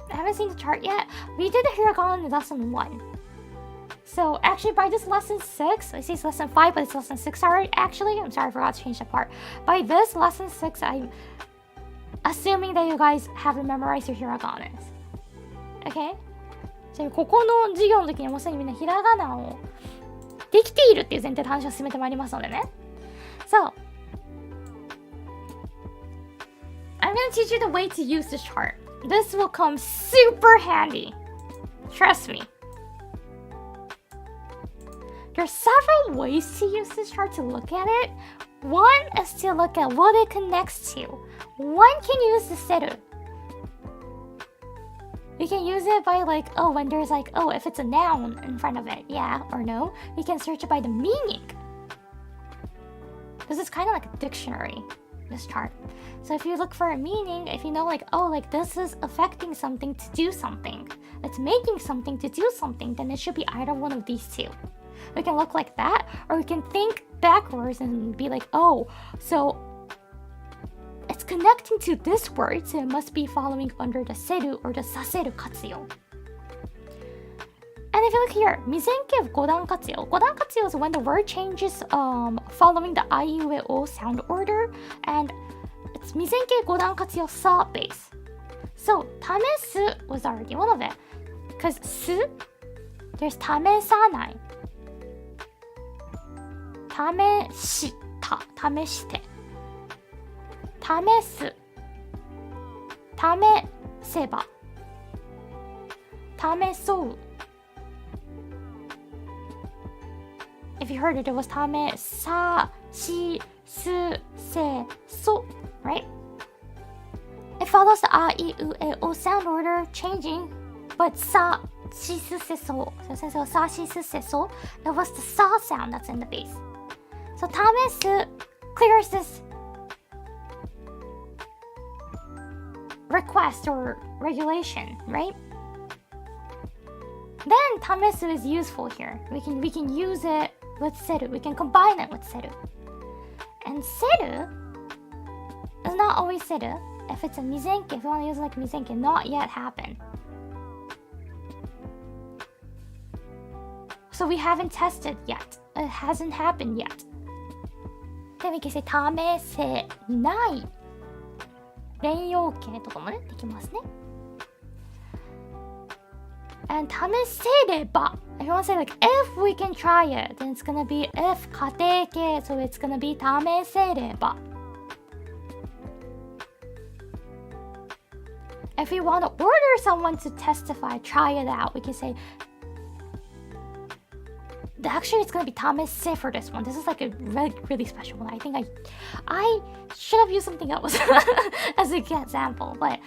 I haven't seen the chart yet. We did the hiragana in lesson 1. So actually by this lesson 6, I say it's lesson 5, but it's lesson 6 already. Actually, I'm sorry, I forgot to change the part. By this lesson 6, I'm assuming that you guys have memorized your hiraganas. Okay? じゃあここの授業の時にもうすでにみんなひらがなをできているっていう前提で話を進めてまいりますのでね。So, I'm going to teach you the way to use this chart. This will come super handy. Trust me. There are several ways to use this chart to look at it. One is to look at what it connects to. One can use the seru. You can use it by like, oh, when there's like, oh, if it's a noun in front of it, yeah or no. You can search it by the meaning. This is kind of like a dictionary, this chart. So if you look for a meaning, if you know like, oh, like this is affecting something to do something, it's making something to do something, then it should be either one of these two. We can look like that, or we can think backwards and be like, oh, so it's connecting to this word, so it must be following under the seru or the saseru katsuyo. And if you look here, mizenke godan katsuyo. Godan katsuyo is when the word changes following the aiueo sound order, and it's mizenke godan katsuyo sa base. So tamesu was already one of it, because su, there's tamesanai, tameshita, tameshite, tamesu, tameseba, tamesou. If you heard it, it was tame, sa, shi, su, se, so, right? It follows the a, i, u, e, o sound order changing, but sa, shi, su, se, so. So since it was sa, shi, su, se, so, that was the sa sound that's in the base. So tamesu clears this request or regulation, right? Then tamesu is useful here. We can use it with seru. We can combine it with seru. And seru is not always seru. If it's a mizenke, if you want to use it like mizenke, not yet happened. So we haven't tested yet. It hasn't happened yet. Then we can say tamese nai. 連用形とかもね、できますね。And 試せれば if you want to say like if we can try it, then it's gonna be if 仮定形 so it's gonna be 試せれば If we want to order someone to testify, try it out, we can say actually it's gonna be 試せ for this one. This is like a really special one. I think I should have used something else as an example, but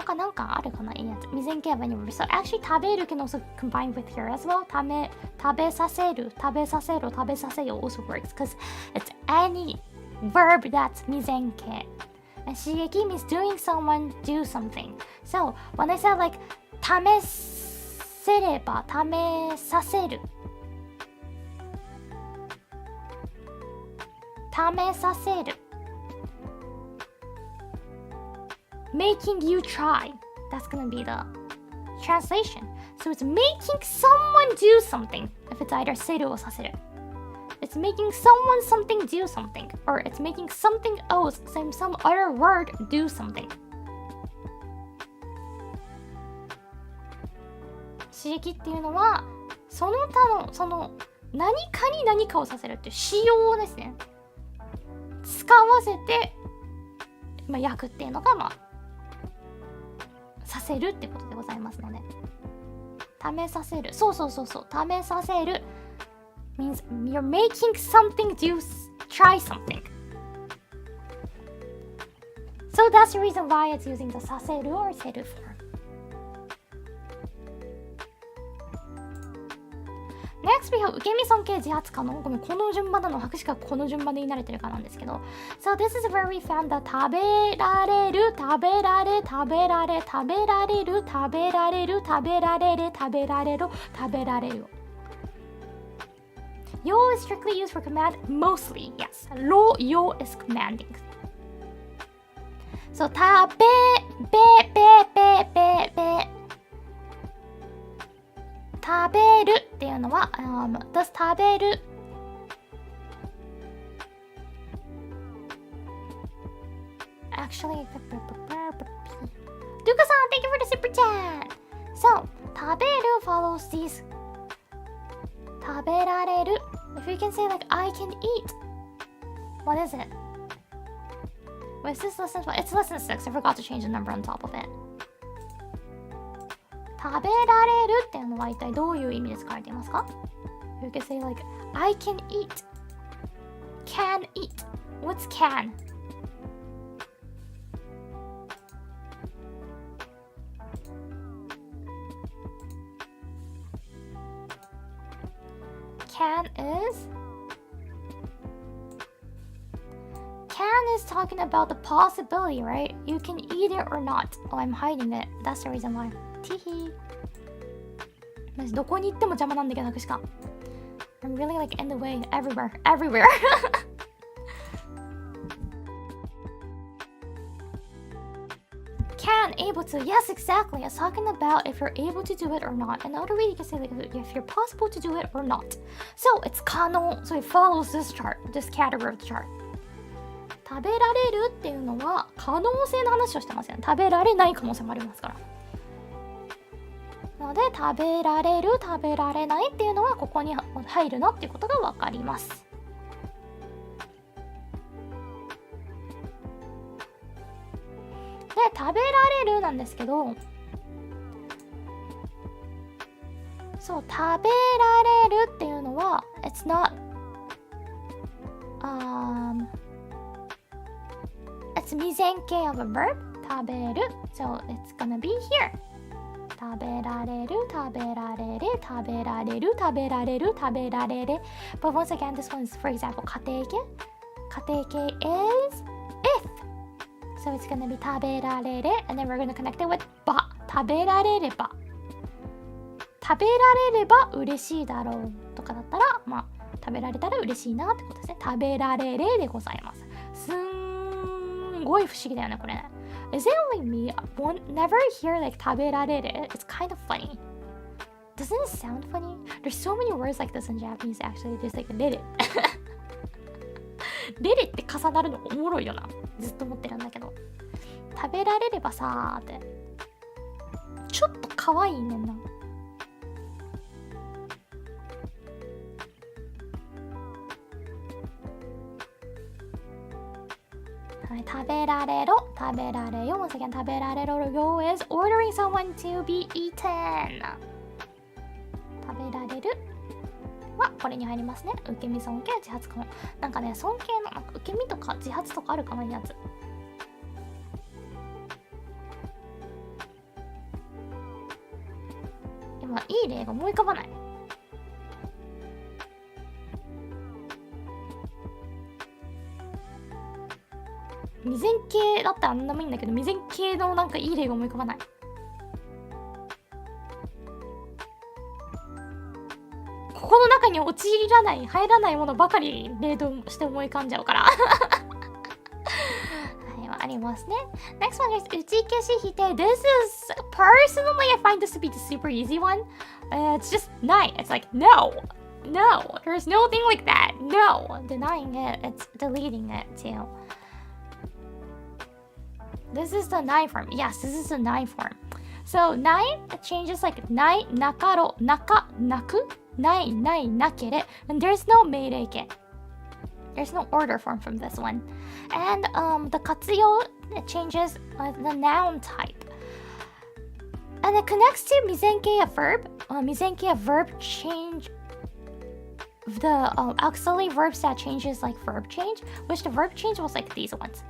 他なんかあるかないいやつ。未然形は anywhere. So actually 食べる can also combine with here as well. 食べさせる、食べさせろ、食べさせよ also works because it's any verb that's 未然形. And 刺激 means doing someone do something. So when I said like 試せれば、試させる。試させる。Making you try. That's gonna be the translation. So it's making someone do something. If it's either せる or させる. It's making someone something do something. Or it's making something else, some other word do something. 刺激っていうのはその他のその何かに何かをさせるっていう仕様ですね。使わせて、焼くっていうのがさせるってことでございますので、試させる、そう試させる means you're making something do try something. So that's the reason why it's using the させる or せる form.Next we have 受け身尊敬自発可能。ごめん、この順番なの白紙かこの順番で言い慣れてるかなんですけど。So this is where we found the 食べられる、食べられ、食べられ、食べられる、食べられる、食べられる、食べられる、食べられる。Yo is strictly used for command mostly. Yes. Ro, yo is commanding. So 食べ食べるっていうのは、does 食べるActually, Duka-san, thank you for the super chat. So, 食べる follows these. 食べられる. If you can say like I can eat. What is it? Wait, is this lesson 5? It's lesson 6. I forgot to change the number on top of it. 食べられるっていうのは一体どういう意味で使われていますか? You can say like I can eat. Can eat. What's can? Can is talking about the possibility, right? You can eat it or not. Oh, I'm hiding it. That's the reason why. Teehee. どこに行っても邪魔なんだけど、なくしか。I'm really like in the way everywhere. Can, able to. Yes, exactly. It's talking about if you're able to do it or not. Another way you can say like if you're possible to do it or not. So it's 可能. So it follows this chart, this category of the chart. 食べられるっていうのは可能性の話をしてますよね。食べられない可能性もありますから。なので食べられる、食べられないっていうのはここに入るなっていうことがわかります。で、食べられるなんですけど、そう、食べられるっていうのは it's not it's 未然形 of a verb 食べる so it's gonna be here 食べられる食べられる食べられる食べられる食べられる but once again this one is for example 仮定形is if so it's gonna be 食べられる and then we're gonna connect it with ば食べられれば食べられれば嬉しいだろうとかだったらまあ食べられたら嬉しいなってことですね。食べられれでございます。すんごい不思議だよねこれね。Is it only me? One never hear like 食べられれ It's kind of funny. Doesn't it sound funny? There's so many words like this in Japanese actually. Just like れれれれって重なるのおもろいよな。ずっと思ってるんだけど。食べられればさーってちょっと可愛いねんな。食べられろ食べられよ once again 食べられろ yo is ordering someone to be eaten 食べられるはこれに入りますね。受け身尊敬自発かもなんかね尊敬のなんか受け身とか自発とかあるかもいいやつ今いい例が思い浮かばない未然形だったら何でもいいんだけど未然形のなんかいい例が思い浮かばないここの中に陥らない入らないものばかり例として思い浮かんじゃうからはいありますね Next one is 打ち消し否定 This is personally I find this to be the super easy one It's just not It's like no there's no thing like that No denying it It's deleting it too This is the nine form. Yes, this is the nine form. So nine it changes like nai, nakaro, naka, naku, nai, nakere, and there's no meireke. There's no order form from this one. And the katsuyo it changes the noun type. And it connects to mizenkei of verb. Mizenkei of verb change the auxiliary verbs that changes like verb change, which the verb change was like these ones.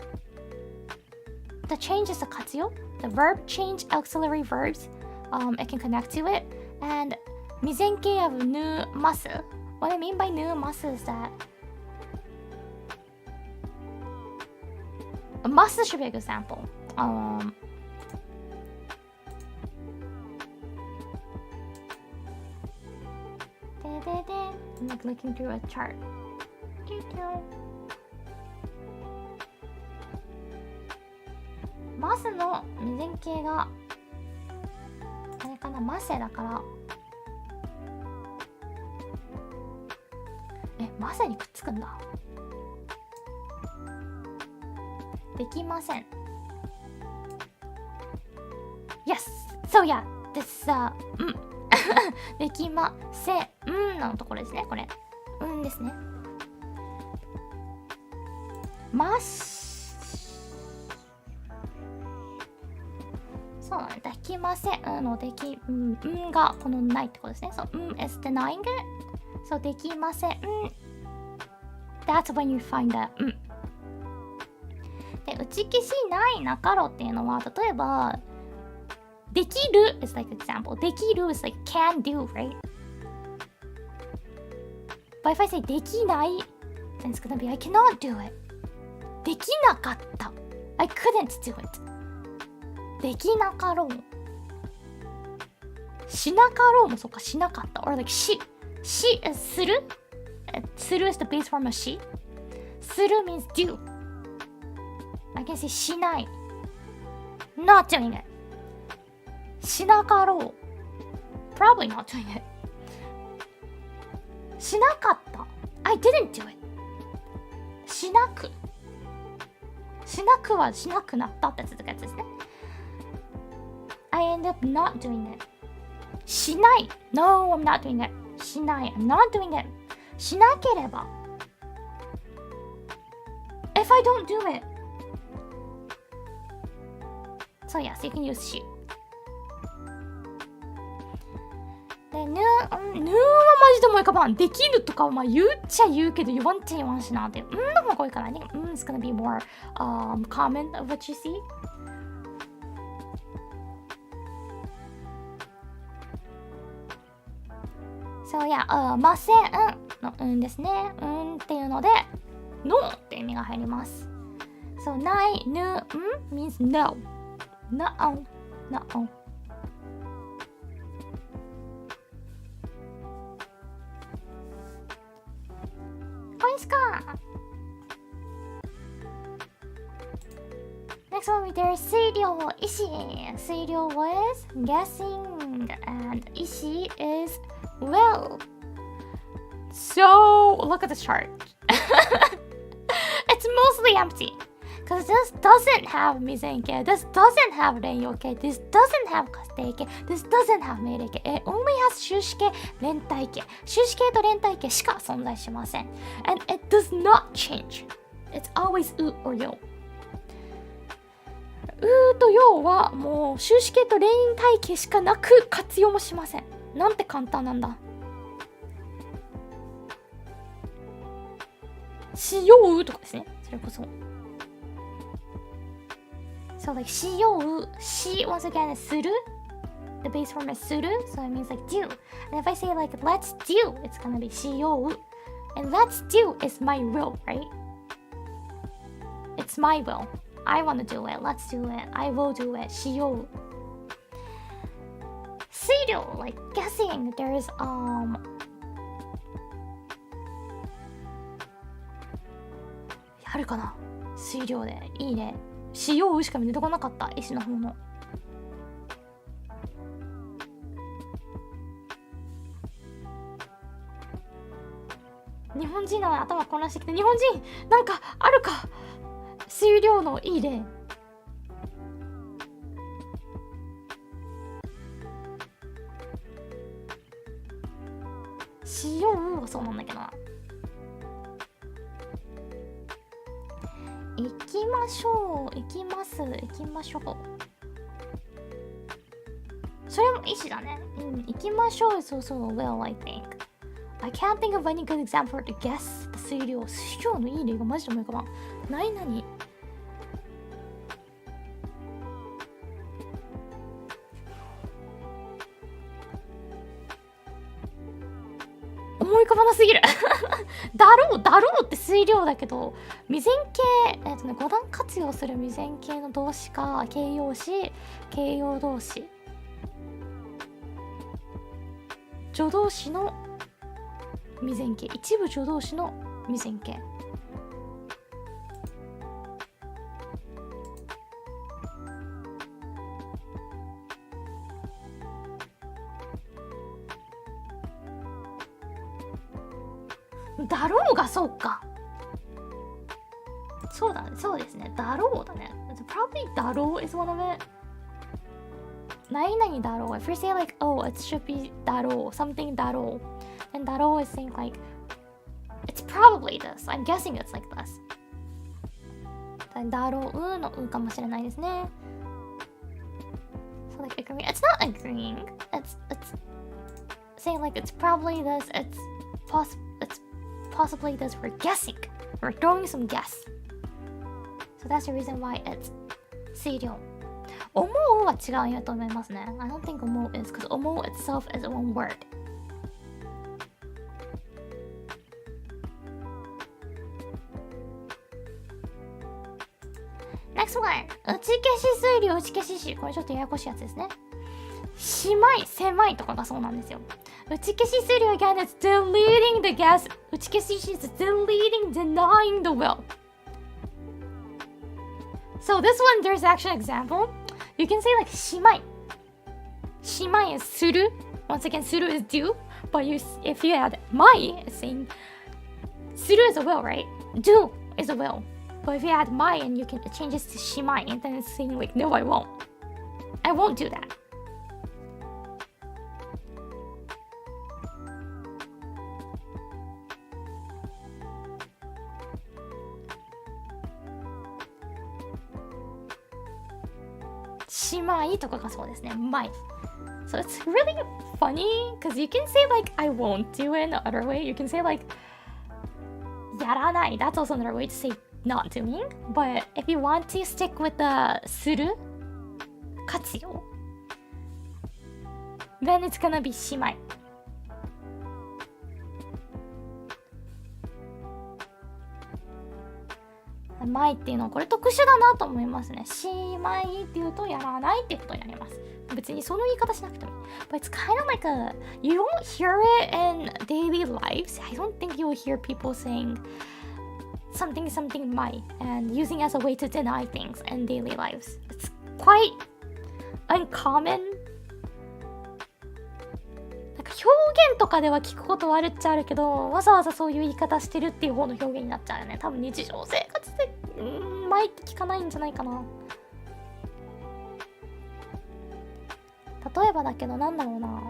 The change is the katsuyo, the verb change auxiliary verbs, it can connect to it, and mizenkei of nu masu. What I mean by nu masu is that masu should be a good example. I'm like looking through a chart. マスの未然形があれかな、マセだから、マセにくっつくんだ。できません。Yes! So yeah, thisできませんのところですね、これ。ですね。そうなんだ。できませんのでき、がこのないってことですね。そう、is denying it. そう、できません。That's when you find that. で、打ち消しないなかろっていうのは、例えば、できる is like example. できる is like can do, right? But if I say できない、then it's gonna be I cannot do it. できなかった。I couldn't do it. できなかろう。しなかろうもそっか、しなかった。Or like she is する。する is the base form of she. する means do. I can say しない。Not doing it. しなかろう。Probably not doing it. しなかった。I didn't do it. しなく。しなくはしなくなったって続くやつですね。I end up not doing it. しない。No, I'm not doing it. しない。I'm not doing it. しなければ。If I don't do it. So yes, you can use she. で、ぬはマジで思い浮かばん。できるとかはまあ言っちゃ言うけど、言わんちゃ言わんしなっていう。の方が多いかな。I think is gonna be more common of what you see. So yeah, ませんのですね。っていうので、no って意味が入ります。So ない、means no. No. No. ですか。Next one, there's 水量石。水量 was guessing and 石 is well. So look at this chart. It's mostly empty. Because this doesn't have 未然形, this doesn't have 連用形, this doesn't have 仮定形, this doesn't have 命令形, it only has 終止形、連帯形。終止形と連帯形しか存在しません。And it does not change. It's always う or よ。うとよはもう終止形と連帯形しかなく活用もしません。なんて簡単なんだ。しようとかですね。それこそ。So like しよう、し once again is する。The base form is する, so it means like do. And if I say like let's do, it's gonna be しよう. And let's do is my will, right? It's my will. I want to do it. Let's do it. I will do it. しよう。推量 like guessing. There'sあるかな。推量でいいね。しようしか出てこなかった。石の方の。日本人の頭混乱してきて、日本人なんかあるか。水量のいい例。しようはそうなんだけどな。行きましょう。行きます。行きましょう。それも意思だね。行きましょう。そうそう。Well, I think. I can't think of any good example to guess the 水量。水量のいい例がマジで思い浮かばん。何々。思い浮かばなすぎるだろうって水量だけど、未然形、5段活用する未然形の動詞か、形容詞、形容動詞、助動詞の未然形、一部助動詞の未然形。だろうがそうか。そうだね、そうですね。だろうだね。Probably だろう is one of it. 何々だろう。If you say like, oh, it should be だろう、something だろう, then だろう is saying like, it's probably this. I'm guessing it's like this. だろうのうかもしれないですね。So like agreeing. It's not agreeing. It's saying like it's probably this. It's possibly this. We're guessing. We're throwing some guess. So that's the reason why it's 推量。思うは違うんやと思いますね。I don't think 思う is because 思う itself is one word. Next one. 打ち消し推量、打ち消し詞。これちょっとややこしいやつですね。狭い、狭いとかがそうなんですよ。打ち消し推量 again is deleting the guess. 打ち消し詞 is deleting, denying the will. So this one, there's actually an example. You can say like しまい. しまい is する. Once again, する is do. But if you add まい, it's saying する is a will, right? Do is a will. But if you add まい and you can it changes to しまい, and then it's saying like, no, I won't. I won't do that. しまいとかがそうですね。まい。So it's really funny because you can say like I won't do it in the other way. You can say like やらない. That's also another way to say not doing. But if you want to stick with the する活用 then it's gonna be しまい。まいっていうのはこれ特殊だなと思いますね。しまいっていうとやらないっていうことになります。別にその言い方しなくてもいい。But it's kind of like a you don't hear it in daily lives. I don't think you'll hear people saying something something まい and using as a way to deny things in daily lives. It's quite uncommon. なんか表現とかでは聞くことはあるっちゃあるけど、わざわざそういう言い方してるっていう方の表現になっちゃうよね。多分日常生活でまいって聞かないんじゃないかな。例えばだけどなんだろうな。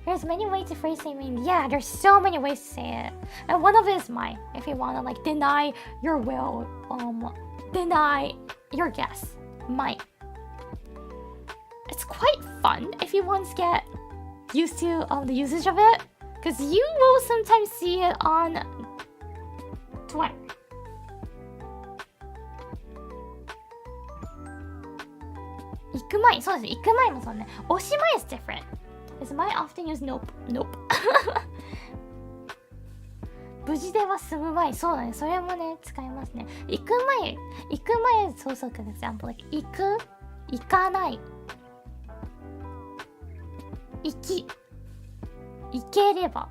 There's many ways to phrase saying, yeah, there's so many ways to say it. And one of it is mine. If you want to like deny your will, deny your guess. Mine. It's quite fun if you once get used to the usage of it. Because you will sometimes see it on Twitter. Ikumai. そうです。Ikumai もそうね。Oshimai is different. Is my often use nope? Nope. 無事では済むまい。そうだね。それもね、使いますね。行く前、そうそう、for example, like 行く、行かない。行ければ。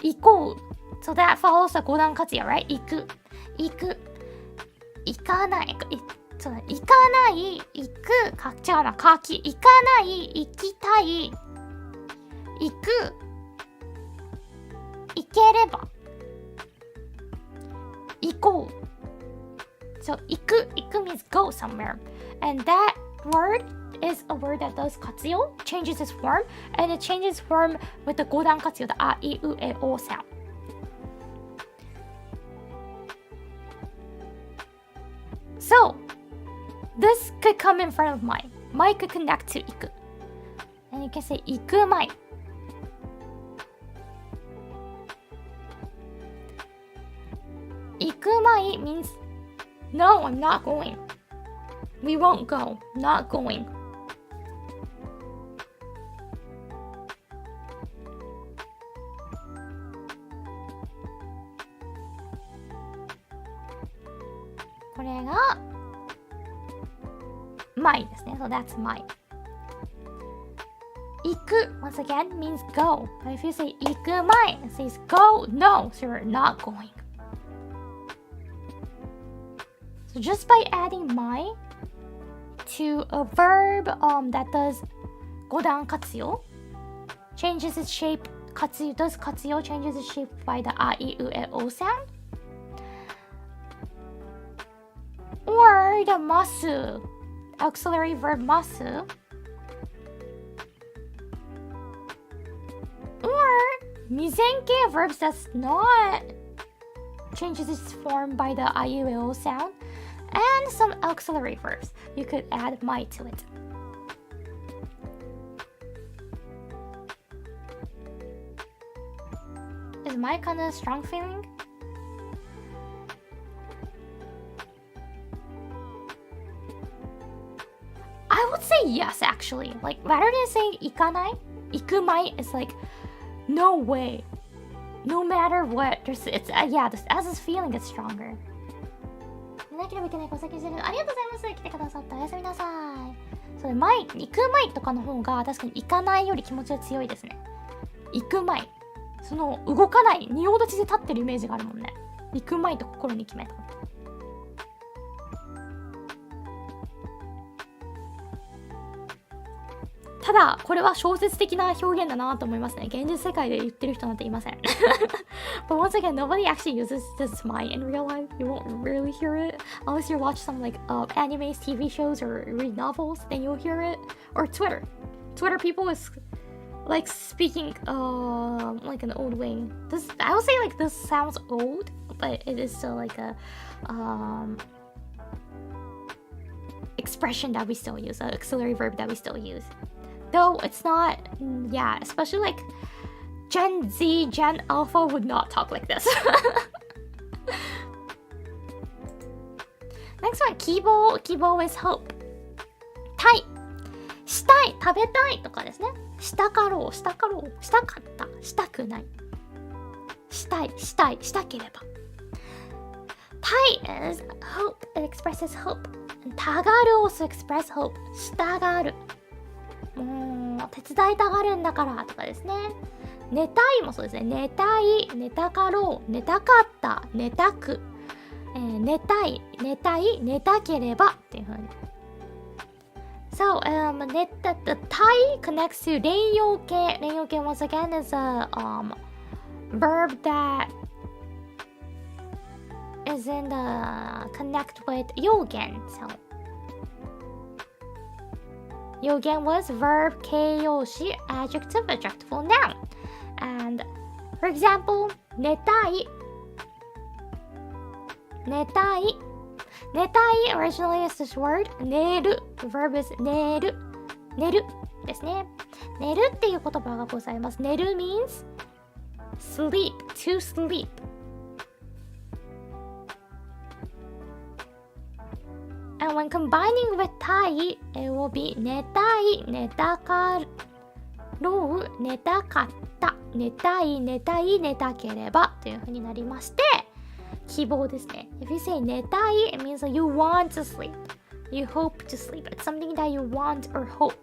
行こう。So that follows the 五段活用, right? 行かない。そうだ、行かない、行く、違うな、行かない、行きたい、行く、行ければ、行こう。So 行く means go somewhere. And that word is a word that does 活用, changes its form, and it changes form with the 五段活用, the あいうえお sound. So this could come in front of mine. Mine could connect to 行く. And you can say 行く前. 行く前 means no, I'm not going. We won't go. Not going. これが my ですね。So that's my. 行く once again means go. But if you say 行く前 it says go, no, so you're not going. So just by adding my to a verb that does 五段活用 changes its shape, 活用 does 活用 changes its shape by the a, i, u, e, o sound. Or the ます auxiliary verb ます or 未然形 verbs that's not changes its form by the a, i, u, e, o sound, and some auxiliary verbs. You could add my to it. Is my kind of strong feeling? I would say yes, actually. Like, rather than saying 行かない 行く前 is like, no way. No matter what, yeah, as this feeling gets stronger. 寝なければいけない子先してる。ありがとうございます。来てくださった。おやすみなさい。それ、前、行く前とかの方が確かに行かないより気持ちが強いですね。行く前。その、動かない、仁王立ちで立ってるイメージがあるもんね。行く前と心に決めた。ただ、これは小説的な表現だなと思いますね。現実世界で言ってる人なんていません。But once again, nobody actually uses this mind in real life. You won't really hear it. Unless you watch some like anime, TV shows, or read novels, then you'll hear it. Or Twitter. Twitter people is like speaking like an old way. I would say like this sounds old, but it is still like a expression that we still use, an auxiliary verb that we still use. Though it's not, yeah, especially like Gen Z, Gen Alpha would not talk like this. Next one, 希望。希望 is hope. たい。したい。食べたいとかですね。したかろう。したかろう。したかった。したくない。したい。したい。したければ。たい is hope. It expresses hope. たがる also express hope. したがる。もう手伝いたがるんだからとかですね。寝たいもそうですね。寝たい、寝たかろう、寝たかった、寝たく、寝たい、寝たい、寝たければっていう風に。So, 寝た、the たい connects to 連用形。連用形 once again is a verb that is in the connect with 要件。So, 要件 was verb, 形容詞 adjective, adjectival noun. And for example, 寝たい。寝たい。寝たい originally is this word. 寝る verb is 寝る。寝るですね。寝るっていう言葉がございます。寝る means sleep, to sleep. And when combining with たい, it will be 寝たい、寝たかろう、寝たかった、寝たい、寝たい、寝たければという風になりまして、希望ですね。If you say 寝たい, it means that you want to sleep. You hope to sleep. It's something that you want or hope.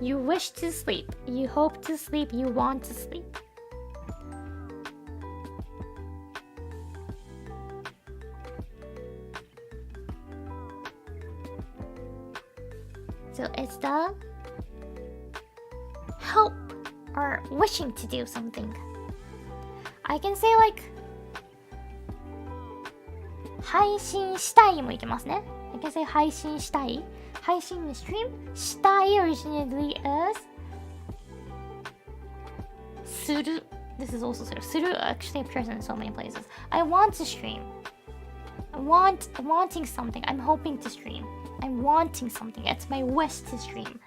You wish to sleep. You hope to sleep. You want to sleep. So it's the hope or wishing to do something. I can say like 配信したいもいけますね。I can say 配信したい。配信 stream したい originally is する。This is also する。する actually appears in so many places. I want to stream. Wanting something. I'm hoping to stream.I'm wanting something. It's my wish to stream.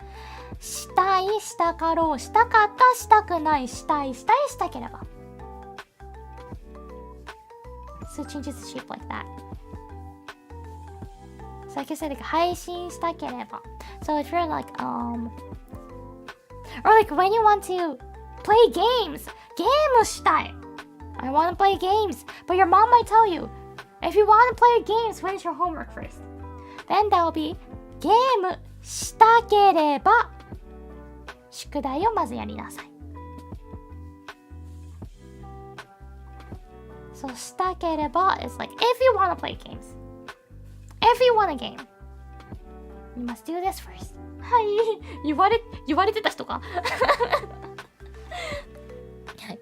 したい、したかろう、したかった、したくない、したい、したい、したければ。So it changes the shape like that. So like I said, like 配信したければ。So if you're like, or like when you want to play games. ゲームしたい。I want to play games. But your mom might tell you, If you want to play games, finish your homework first. Then that will be ゲームしたければ宿題をまずやりなさい。So したければ is like if you want to play games. If you want a game, you must do this first. はい、言われてた人か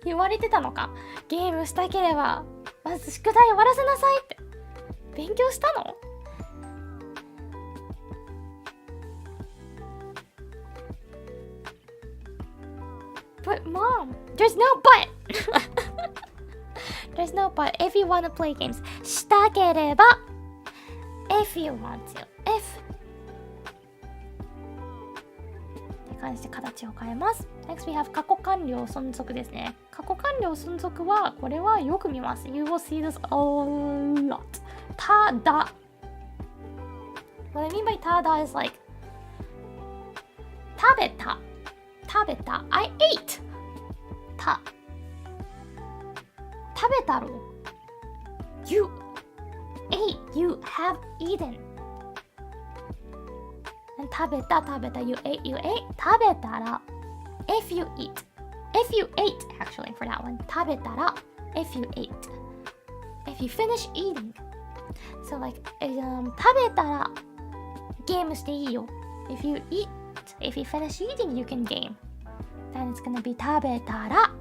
言われてたのか。ゲームしたければまず宿題終わらせなさいって。勉強したの？But mom, there's no but. There's no but. If you want to play games, したければ if you want to. If って感じで形を変えます。Next we have 過去完了存続ですね。過去完了存続はこれはよく見ます。You will see this a lot. ただ What I mean by ただ is like 食べたI ate 食べたろ You ate You have eaten 食べた You ate 食べたら If you ate actually for that one 食べたら If you ate If you finish eating So like 食べたらゲームしていいよ If you finish eating you can game Then it's gonna be 食べたら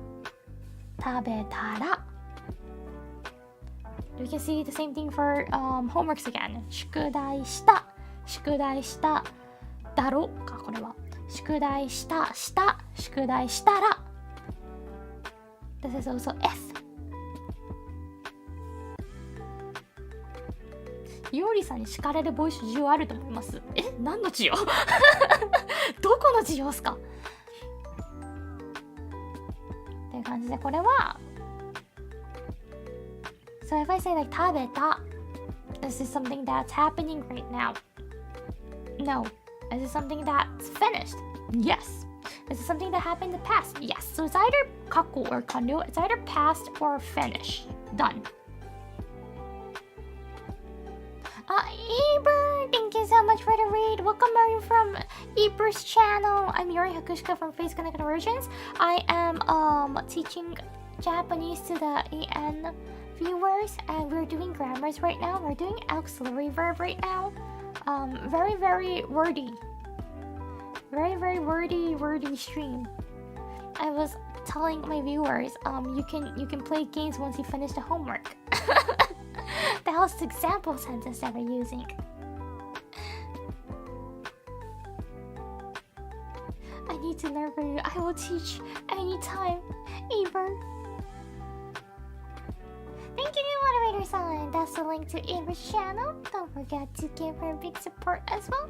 We can see the same thing for homeworks again 宿題しただろかこれは宿題した宿題したら This is also F いおりさんに叱られるボイス需要あると思います。何の需要どこの需要ですかっていう感じでこれは So if I say like 食べた This is something that's happening right now No Is it something that's finished? Yes Is it something that happened in the past? Yes So it's either 過去 or 完了 It's either past or finish Done Eber, thank you so much for the raid. Welcome Mary from Eber's channel. I'm Yuri Hakushika from Face Connect Origins. I am teaching Japanese to the AN viewers and we're doing grammars right now. We're doing auxiliary verb right now. Very wordy. Very wordy stream. I was telling my viewers, you can play games once you finish the homework. That was the example sentence that we're using. I need to learn from you. I will teach anytime. Eber. Thank you, moderator-san. That's the link to Eber's channel. Don't forget to give her big support as well.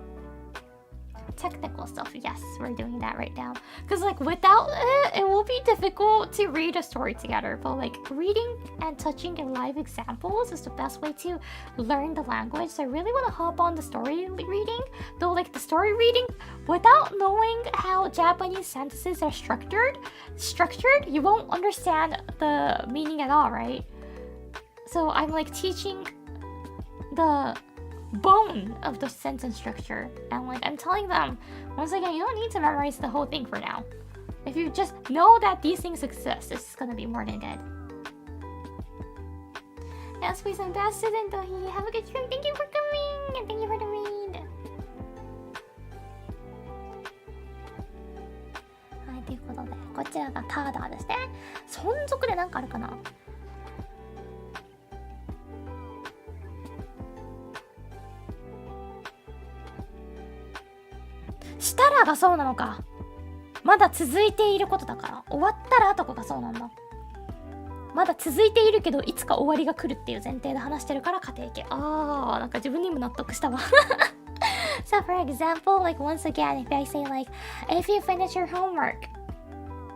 Technical stuff, yes, we're doing that right now. Because like without it will be difficult to read a story together. But like reading and touching in live examples is the best way to learn the language. So I really want to hop on the story reading. Though like the story reading, without knowing how Japanese sentences are structured, you won't understand the meaning at all, right? So I'm like teaching the bone of the sentence structure and like I'm telling them once again you don't need to memorize the whole thing for now. If you just know that these things exist, it's gonna be more than good. Yes, please ambassador and Dohi. Have a good stream. Thank you for coming and thank you for the read. はい、ということでこちらがターダーですね。存続でなんかあるかな。したらがそうなのか。まだ続いていることだから終わったらとかがそうなんだ。まだ続いているけどいつか終わりが来るっていう前提で話してるから家庭系。なんか自分にも納得したわ。So for example, like once again, if I say like, if you finish your homework,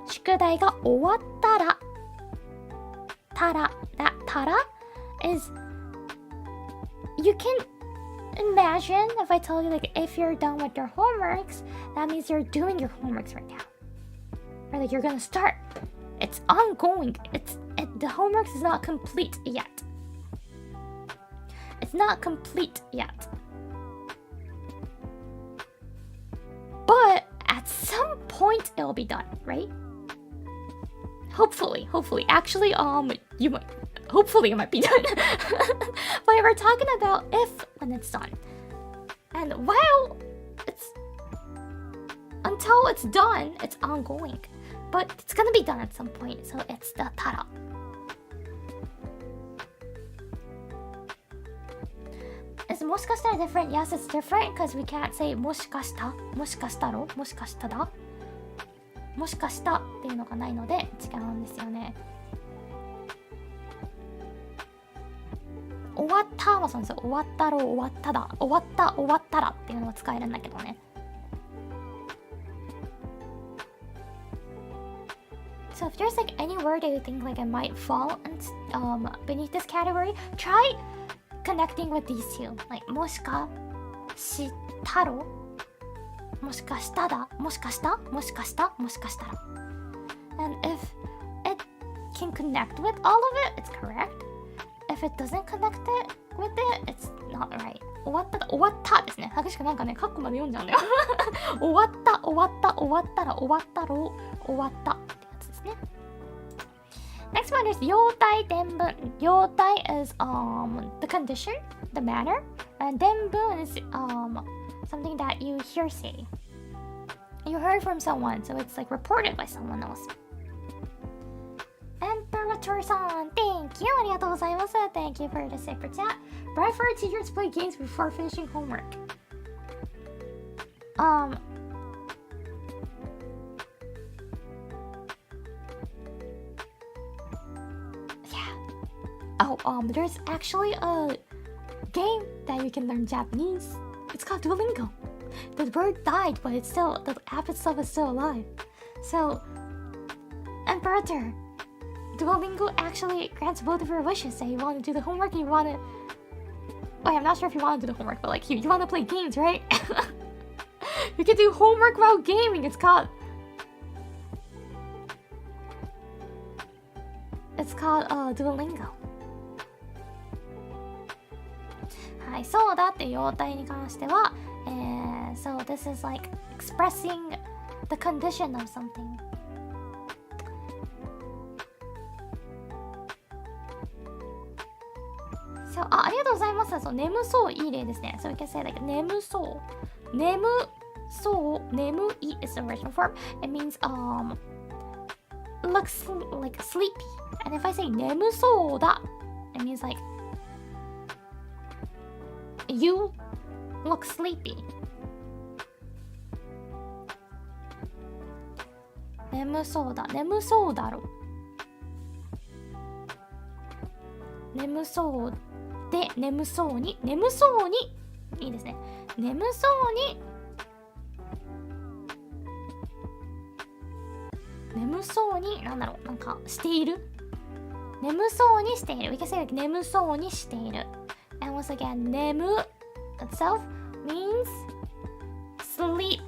宿題が終わったら、that たら is, you can imagine if I tell you like if you're done with your homeworks, that means you're doing your homeworks right now. Or like you're gonna start. It's ongoing. The homeworks is not complete yet. It's not complete yet. But at some point it'll be done, right? Hopefully. Actually, hopefully it might be done. But we're talking about if when it's done. And while until it's done, it's ongoing. But it's gonna be done at some point, so it's the tara. Is もしかしたら different? Yes, it's different because we can't say もしかしたもしかしたろもしかしただもしかしたっていうのがないので違うんですよね。終わったはそうですよ。終わったろ終わっただ終わった終わったらっていうのは使えるんだけどね。So if there's like any word that you think like it might fall beneath this category, try connecting with these two. Like もしかしたろもしかしただもしかしたもしかしたもしかしたら And if it can connect with all of it, it's correct. If it doesn't connect it with it, it's not right. 終わっただ終わったですね。激しくなんかねカッコまで読んじゃうんだよ終わった終わった終わったら終わったろ終わったってやつですね。Next one is 用体伝文。用体 is the condition, the manner, and 伝文 is something that you hear say. You heard from someone, so it's like reported by someone else. Emperator-san, thank you. ありがとうございます。Thank you for the super chat. But for teachers to play games before finishing homework. There's actually a game that you can learn Japanese. It's called Duolingo. The bird died, but it's still, the app itself is still alive. So, Imperator, Duolingo actually grants both of your wishes. Say you want to do the homework and you want to... Wait, I'm not sure if you want to do the homework, but like you want to play games, right? You can do homework while gaming. It's called Duolingo. はい、そうだっていう用体に関しては、so this is like expressing the condition of something. So ありがとうございます。そう眠そういい例ですね。So we can say like 眠そう眠そう眠い is the original form. It means looks like sleepy. And if I say 眠そうだ it means like you look sleepy. 眠そうだ眠そうだろ眠そうで眠そうに眠そうにいいですね眠そうに眠そうになんだろうなんかしている眠そうにしている We can say like 眠そうにしている And once again 眠 itself means sleep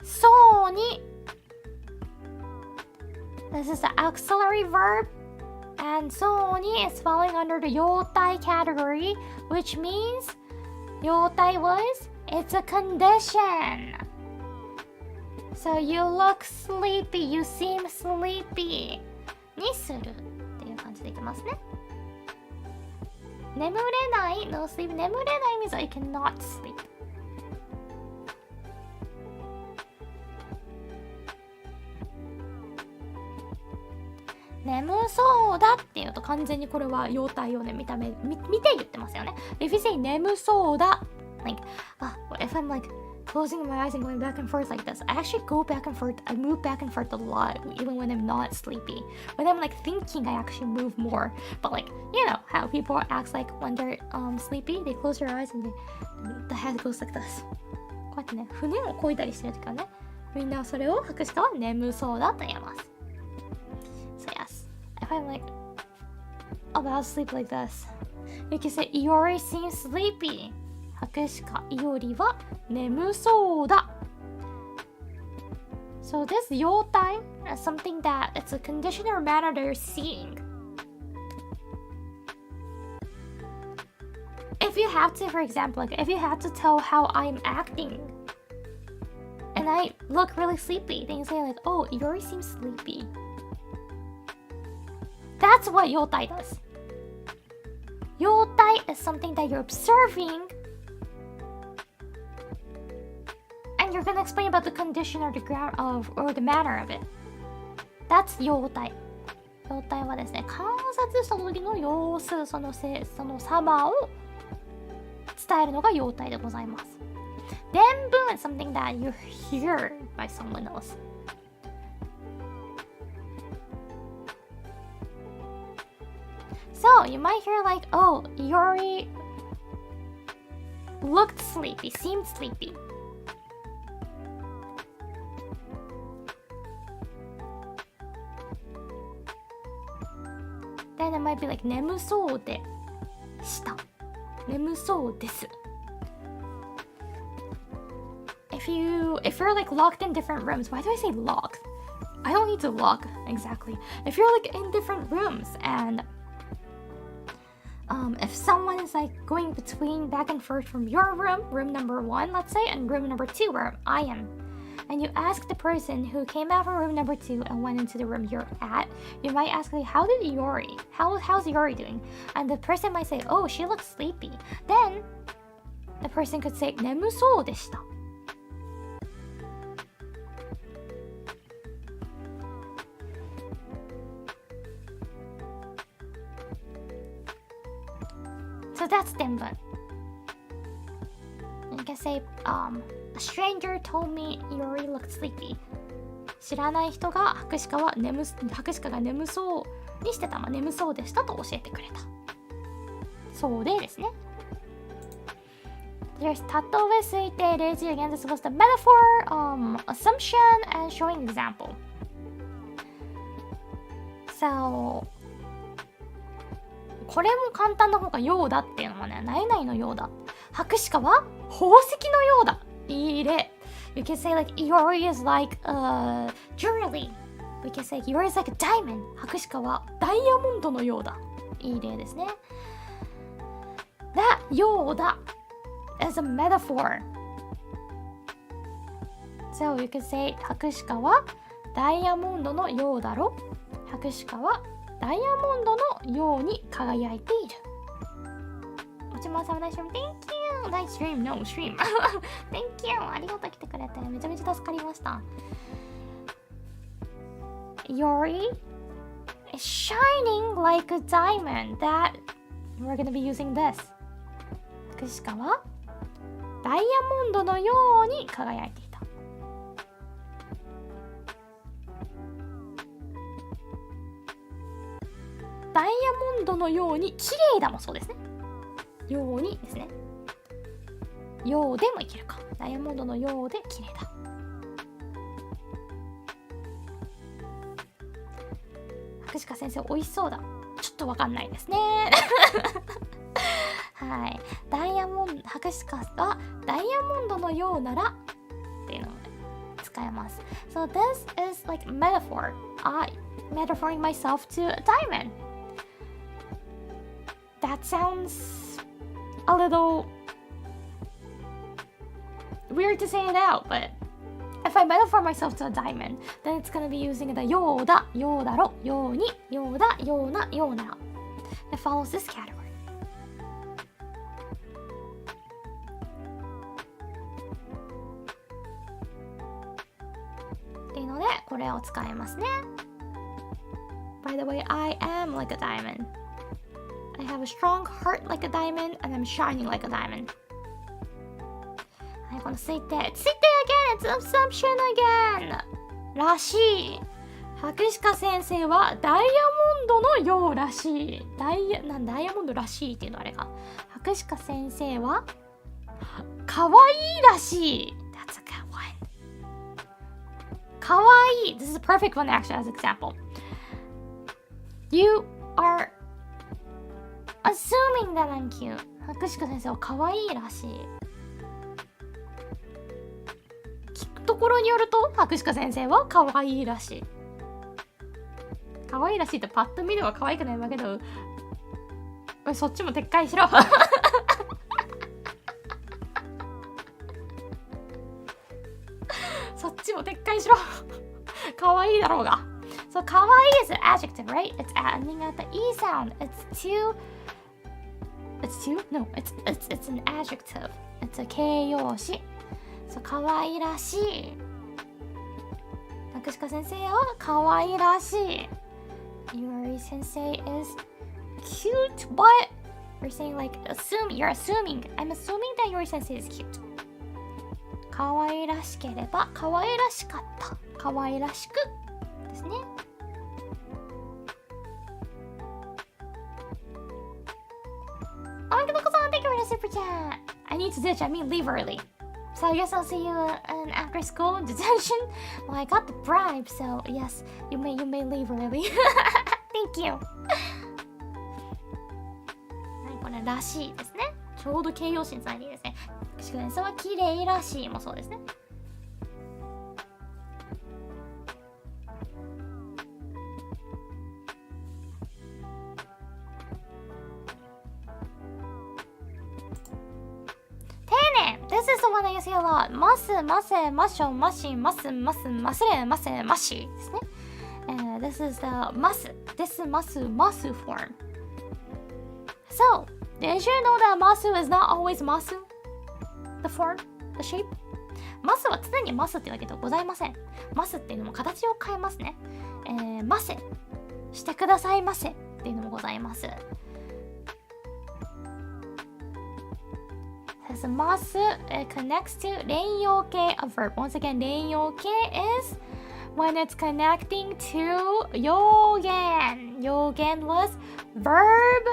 そうに This is the auxiliary verb and そうに is falling under the 用体 category which means 用体 was it's a condition So you look sleepy, you seem sleepy にするっていう感じでいきますね眠れない no sleep 眠れない means I cannot sleep 眠そうだっていうと完全にこれは用体をね見て言ってますよね If you say 眠そうだ like if I'm like closing my eyes and going back and forth like this I actually go back and forth I move back and forth a lot even when I'm not sleepy when I'm like thinking I actually move more but like you know how people act like when they're sleepy they close their eyes and the head goes like this こうやってね船を漕いだりしてる時はねみんなそれを博士は眠そうだと言います So yes if I'm like about to sleep like this you can say Iori seems sleepy博士かいおりは眠そうだ So this 用体 is something that it's a condition or manner that you're seeing if you have to, for example, like if you have to tell how I'm acting and I look really sleepy, then you say like, oh, Iori seems sleepy. That's what yotai does. Yotai is something that you're observing and you're gonna explain about the condition or the ground of or the manner of it. That's yotai. 状態はですね、観察した時の様子、その様を伝えるのが様態でございます。伝聞 is something that you hear by someone else. So you might hear like, oh, Iori looked sleepy, seemed sleepy. Then it might be like 眠そうでした。眠そうです。If you're like locked in different rooms, why do I say locked? I don't need to lock exactly. If you're like in different rooms and if someone is like going between back and forth from your room number 1, let's say, and room number 2 where I am, and you ask the person who came out from room number 2 and went into the room you're at, you might ask like, how's Iori doing? And the person might say, oh, she looks sleepy. Then the person could say 眠そうでした。So that's 伝聞。You can say, a stranger told me Iori looked sleepy. 知らない人が博士が眠そうにしてた、眠そうでしたと教えてくれた。そうでですね。There's 例え推定例示 again. This was the metaphor, assumption, and showing example. So これも簡単な方がようだっていうのはね、何々のようだ。博士かは宝石のようだ。いい例。You can say like Iori is like jewelry. We can say Iori is like a diamond. 博士かはダイヤモンドのようだ。いい例ですね。That ようだ is a metaphor. So you can say 博士かはダイヤモンドのようだろ。博士かはダイヤモンドのように輝いている。もちもさん、ナイスストリーム。Thank you! ナイスストリーム、no stream. Thank you! ありがとう来てくれて。めちゃめちゃ助かりました。Iori is shining like a diamond that we're gonna be using this. 博士かはダイヤモンドのように輝いていた。ダイヤモンドのように綺麗だもそうですね。ようにですね。ようでもいけるか。ダイヤモンドのようで綺麗だ。博士か先生美味しそうだ。ちょっとわかんないですね。はい。博士かはダイヤモンドのようならっていうのを使えます。So this is like metaphor. I metaphoring myself to a diamond. That sounds a little weird to say it out, but if I metaphor myself to a diamond, then it's gonna be using the ようだ、ようだろ、ように、ようだ、ような、ようなら. It follows this category. っていうので、これを使いますね。By the way, I am like a diamond.I have a strong heart like a diamond, and I'm shining like a diamond. はい、この推定 again, it's an assumption again. らしい。博士か先生はダイヤモンドのようらしい。ダイヤモンドらしいっていうのあれか。博士か先生はかわいいらしい。That's a good one. かわいい。This is a perfect one actually as an example. You are assuming that I'm cute. 博士か先生は可愛いらしい。聞くところによると、博士か先生は可愛いらしい。可愛いらしいってパッと見では可愛くないわけど、そっちも撤回しろ。ろかわいいだろうが。So かわいい is an adjective, right? It's ending at the E sound. It's an adjective. It's a 形容詞。So かわいらしい。なくしか先生はかわいらしい。Yuri sensei is cute, but you're saying like you're assuming. I'm assuming that Yuri sensei is cute. かわいらしければかわいらしかった。かわいらしくですね。Thank you for the super chat. I need to ditch. I mean leave early. So I guess I'll see you in after school detention. Well, I got the bribe, so yes, you may leave early. Thank you. これらしいですね。ちょうど形容詞につながりですね。しかもそれは綺麗らしいもそうですね。This is the one that you see a lot. ます、ませ、ましょ、まし、ます、ます、ますれ、ませ、ましですね。This is the ます。This ます、ます form. So, did you know that ます is not always ます the form, the shape? ますは常にますってわけではございません。ますっていうのも形を変えますね。ませ、してくださいませっていうのもございます。As ます connects to 連用形 a verb. Once again, 連用形 is when it's connecting to 用言. 用言 was verb,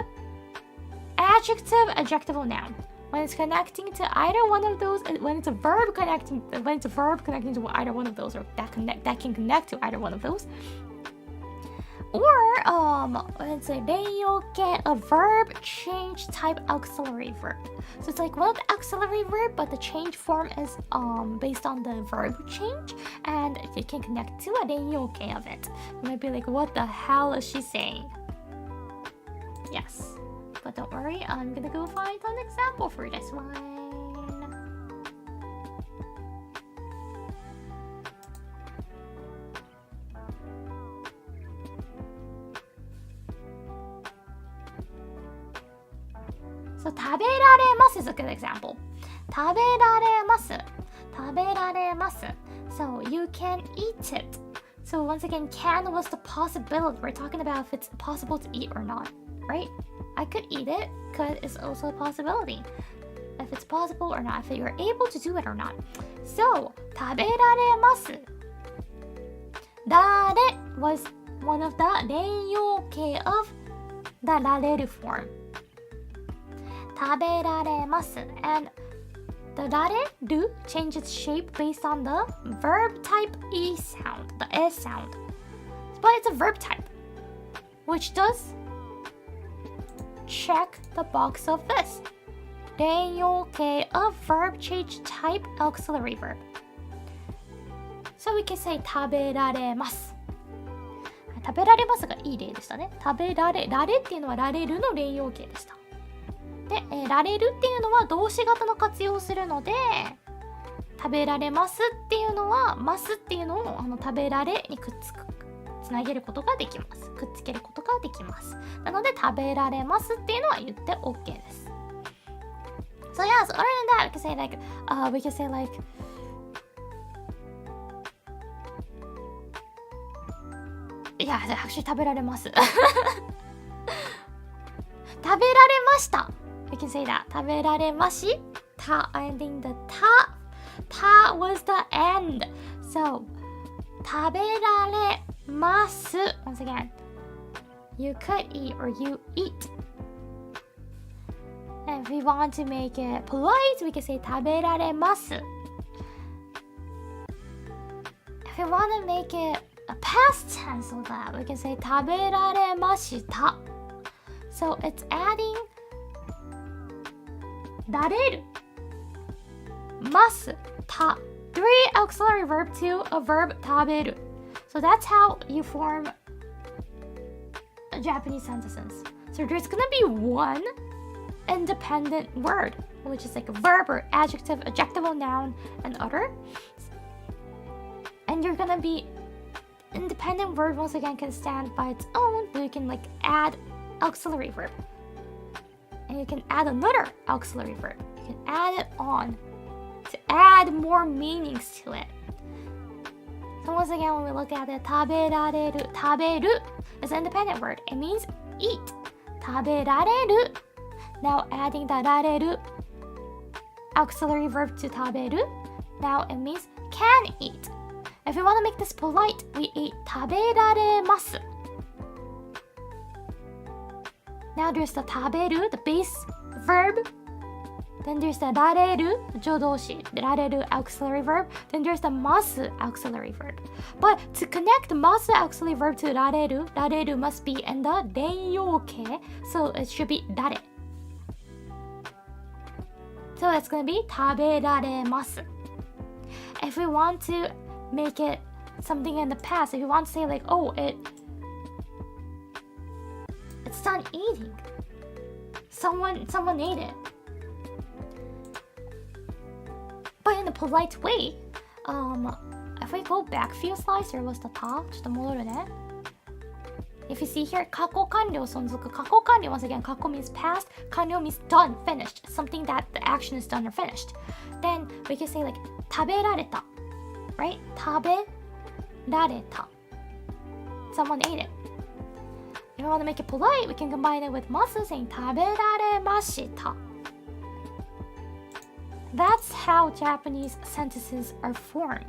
adjective, adjectival noun. When it's connecting to either one of those, when it's a verb connecting to either one of those, or that can connect to either one of those. Or it's a 連用形, a verb change type auxiliary verb. So it's like one of the auxiliary verb, but the change form is based on the verb change, and it can connect to a 連用形 of it. You might be like, what the hell is she saying? Yes, but don't worry, I'm gonna go find an example for this one. So 食べられます is a good example. 食べられます。食べられます。So you can eat it. So once again, can was the possibility. We're talking about if it's possible to eat or not, right? I could eat it. Could is also a possibility. If it's possible or not. If you're able to do it or not. So 食べられます。られ was one of the 連用形 of the られる form. 食べられます and the られる changes shape based on the verb type E sound, the S sound. But it's a verb type, which does check the box of this. 連用形 of verb change type auxiliary verb. So we can say 食べられます。食べられますがいい例でしたね。食べられ、られっていうのはられるの連用形でした。で、られるっていうのは動詞型の活用をするので、食べられますっていうのは、ますっていうのを食べられにつなげることができます。くっつけることができます。なので、食べられますっていうのは言って OK です。So yeah, so other than that, we can say like, いや、actually 食べられます。食べられました。We can say that. 食べられました。Ending the た was the end. So 食べられます。Once again, you could eat or you eat. And if we want to make it polite, we can say 食べられます。If we want to make it a past tense of that, we can say 食べられました。So it's adding られるますた three auxiliary verb to a verb 食べる So that's how you form a Japanese sentences. So there's gonna be one independent word, which is like a verb or adjective, adjectival noun, and other. And and you're gonna be independent verb once again can stand by its own, but you can like add auxiliary verb. And you can add another auxiliary verb. You can add it on to add more meanings to it. So once again, when we look at it, 食べられる, 食べる is an independent word. It means eat. 食べられる. Now adding the られる auxiliary verb to 食べる. Now it means can eat. If we want to make this polite, we eat 食べられます. Now there's the 食べる, the base verb. Then there's the られる, 助動詞, られる auxiliary verb. Then there's the ます auxiliary verb. But to connect ます auxiliary verb to られる must be in the 連用形. So it should be られ. So it's going to be 食べられます. If we want to make it something in the past, if you want to say like, oh, it's done eating. Someone ate it. But in a polite way, if we go back a few slides, there was the た. ちょっと戻るね. If you see here, 過去完了存続. 過去完了 once again, 過去 means past, 完了 means done, finished, something that the action is done or finished. Then we can say like 食べられた, right? 食べられた. Someone ate it. If we want to make it polite, we can combine it with ます saying 食べられました. That's how Japanese sentences are formed.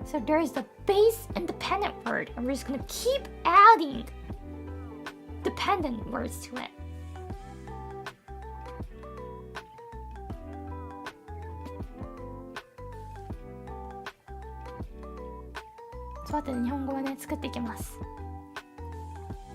So there's the base independent word, and we're just going to keep adding dependent words to it. So 後で日本語はね、作っていきます。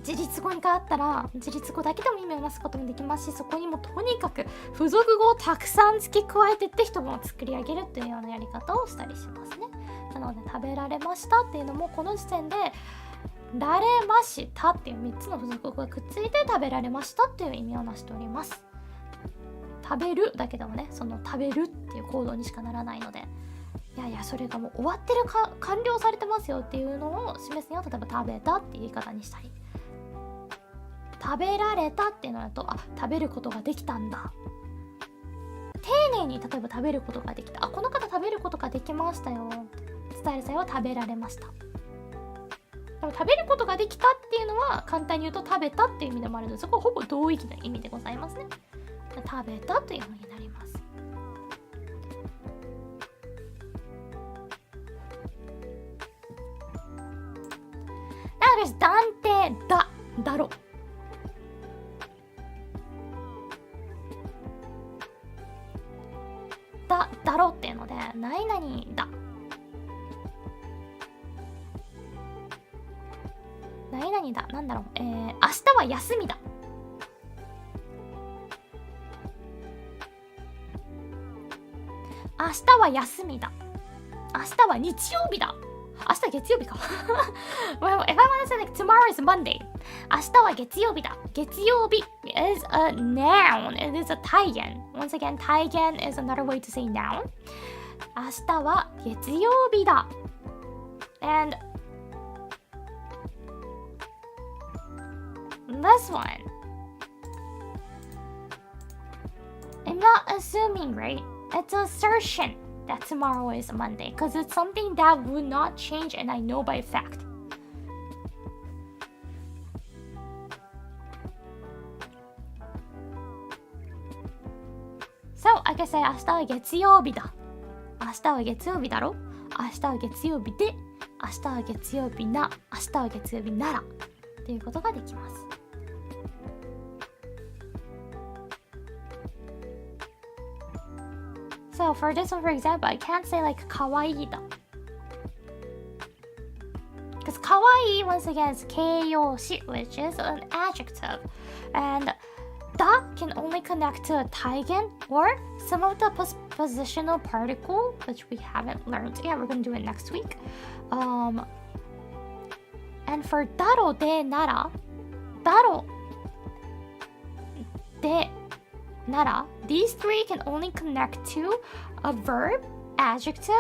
自立語に変わったら自立語だけでも意味をなすこともできますし、そこにもとにかく付属語をたくさん付け加えていって一文を作り上げるというようなやり方をしたりしますね。なので食べられましたっていうのもこの時点でられましたっていう3つの付属語がくっついて食べられましたっていう意味をなしております。食べるだけでもね、その食べるっていう行動にしかならないので、いやいやそれがもう終わってるか完了されてますよっていうのを示すには、例えば食べたっていう言い方にしたり、食べられたっていうのだと、あ、食べることができたんだ。丁寧に例えば食べることができた。あ、この方食べることができましたよ。伝える際は食べられました。でも食べることができたっていうのは簡単に言うと食べたっていう意味でもあるので、そこはほぼ同義な意味でございますね。食べたというふうになります。Now there's 断定だ、だろ。だろっていうので、何々だ。何々だ。なんだろう。明日は休みだ。明日は休みだ。明日は日曜日だ。明日は月曜日か。Well, if I want to say like tomorrow is Monday. 明日は月曜日だ。月曜日 is a noun. It is a 体言. Once again, 体言 is another way to say noun. 明日は月曜日だ。And this one. I'm not assuming, right? It's an assertion that tomorrow is Monday because it's something that would not change and I know by fact. So, I can say 明日は月曜日だ。明日は月曜日だろ。明日は月曜日で。明日は月曜日な。明日は月曜日なら。ということができます。So for this one, for example, I can't say like かわいいだ。Because かわいい once again is 形容詞 which is an adjective. And だ can only connect to a 体言 or some of the postpositional particle which we haven't learned. Yeah, we're going to do it next week. And for だろでなら、だろでなら these three can only connect to a verb, adjective,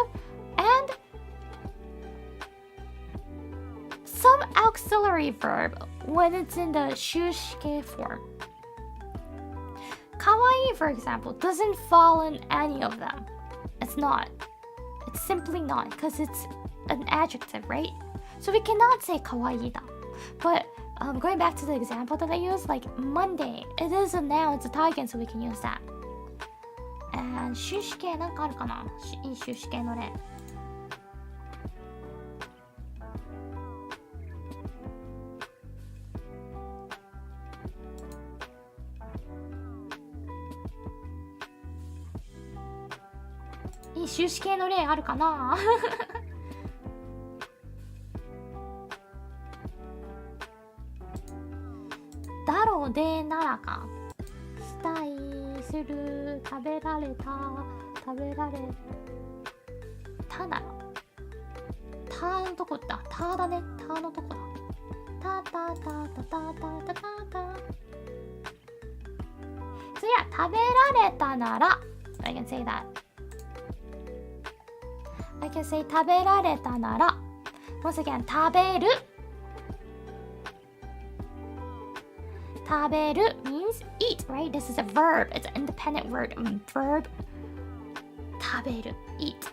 and some auxiliary verb when it's in the 終止形 form. かわいい, for example, doesn't fall in any of them. It's not. It's simply not because it's an adjective, right? So we cannot say かわいいだ. But going back to the example that I used, like Monday, it is a noun, it's a taigen, so we can use that. And 終止形なんかあるかな? いい終止形の例。いい終止形の例あるかなだろうでならか。したい、する、食べられた、食べられたなら。たのとこだ。ただね。たのとこだ。たたたたたたたたた。So yeah, 食べられたなら。I can say that. I can say 食べられたなら。Once again, 食べる。食べる means eat, right? This is a verb. It's an independent word. Verb. 食べる eat.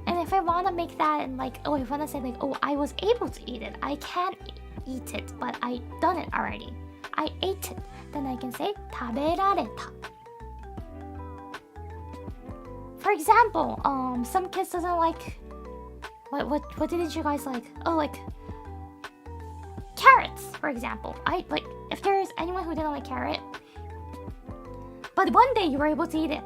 And if I want to make that in like, oh, if I want to say like, oh, I was able to eat it. I can't eat it, but I done it already. I ate it. Then I can say 食べられた. For example, some kids doesn't like what did you guys like? Oh, like carrots, for example. I like if there is anyone who didn't like carrot, but one day you were able to eat it.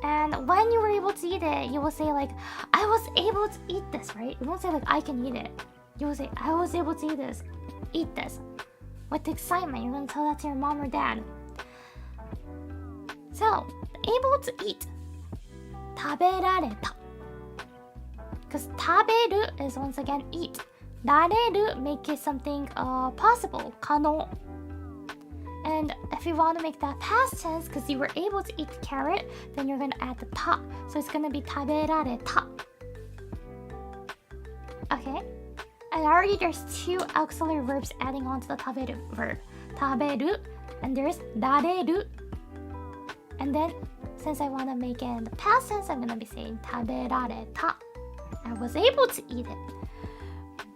And when you were able to eat it, you will say like, I was able to eat this, right? You won't say like, I can eat it. You will say, I was able to eat this. With excitement, you're gonna tell that to your mom or dad. So, able to eat. 食べられた. Because 食べる is once again eat. られる make it something possible, 可能. And if you want to make that past tense, because you were able to eat the carrot, then you're going to add the た. So it's going to be 食べられた. Okay? And already there's two auxiliary verbs adding on to the 食べる verb. 食べる and there's られる. And then, since I want to make it in the past tense, I'm going to be saying 食べられた. I was able to eat it.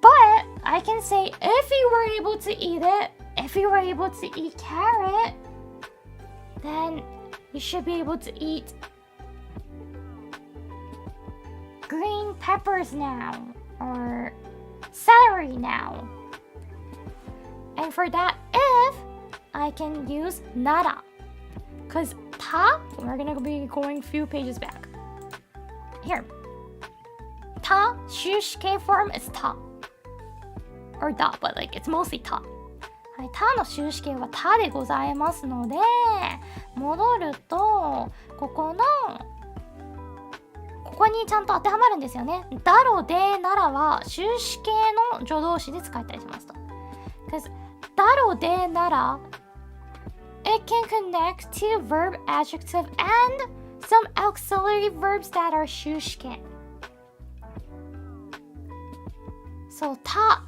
But I can say if you were able to eat it, if you were able to eat carrot, then you should be able to eat green peppers now, or celery now. And for that if, I can use なら. Because た, we're gonna be going a few pages back. Here. た, 終止形 form is た. Or だ, but like it's mostly た. はい、たの終止形はたでございますので、戻ると、ここにちゃんと当てはまるんですよね。だろでならは終止形の助動詞で使えたりしますと。Because だろでなら it can connect to verb, adjective, and some auxiliary verbs that are 終止形。So た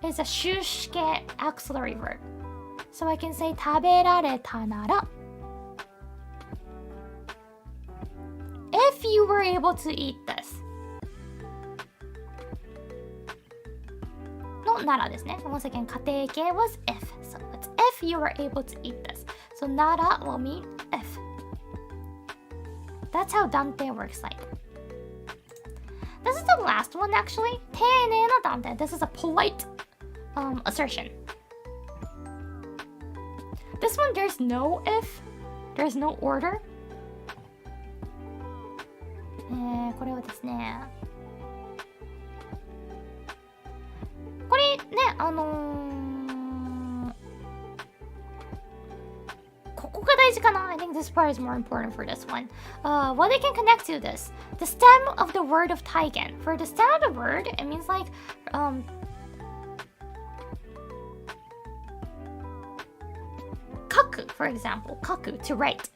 is a 終止形 auxiliary verb. So I can say 食べられたなら if you were able to eat this のならですね。Once again, 仮定形 was if. So it's if you were able to eat this. So なら will mean if. That's how 断定 works like. This is the last one actually. 丁寧な断定. This is a polite assertion. This one, there's no if, there's no order. これはですね、これね、ここが大事かな。I think this part is more important for this one. What they can connect to this, the stem of the word of taigen. For the stem of the word, it means like kaku, for example, kaku, to write.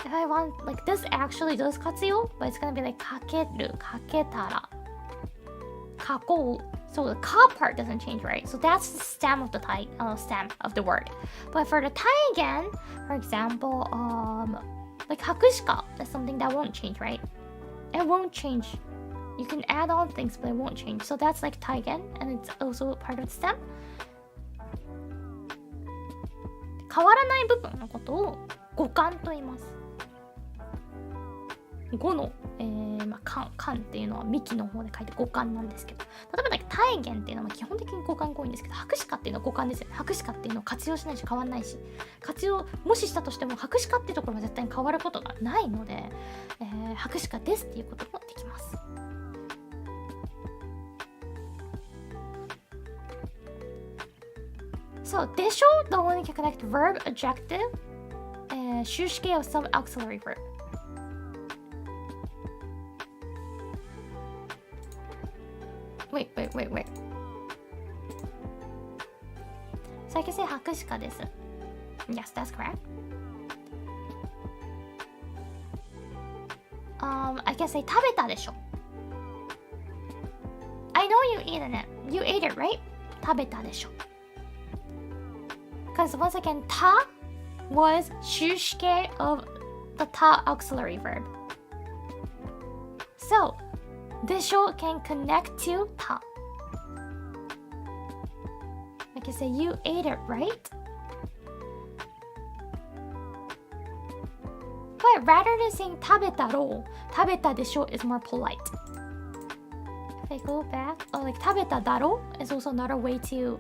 if I want, like, this actually does 活用, but it's gonna be like かける、かけたら、書こう. So the ka part doesn't change, right? So that's the stem of the stem of the word. But for the taigen, for example, like 白鹿, that's something that won't change, right? It won't change. You can add on things, but it won't change. So that's like taigen, and it's also part of the stem. 変わらない部分のことを語感と言います。語の、感っていうのは幹の方で書いて語感なんですけど、例えば体言っていうのは基本的に語感が多いんですけど、白鹿っていうのは語感ですよね。白鹿っていうのを活用しないし変わんないし、活用もししたとしても白鹿っていうところは絶対に変わることがないので、白鹿ですっていうこともできます。So, でしょ the only can connect verb, adjective, 終止形 of some auxiliary verb. Wait. So I can say 白鹿です。Yes, that's correct. I can say 食べたでしょ。I know you ate it. You ate it, right? 食べたでしょ。Because once again, た was 終止形 of the た auxiliary verb. So, でしょ can connect to た. I can say you ate it, right? But rather than saying 食べたろう、食べたでしょ is more polite. If I go back, like 食べただろ is also another way to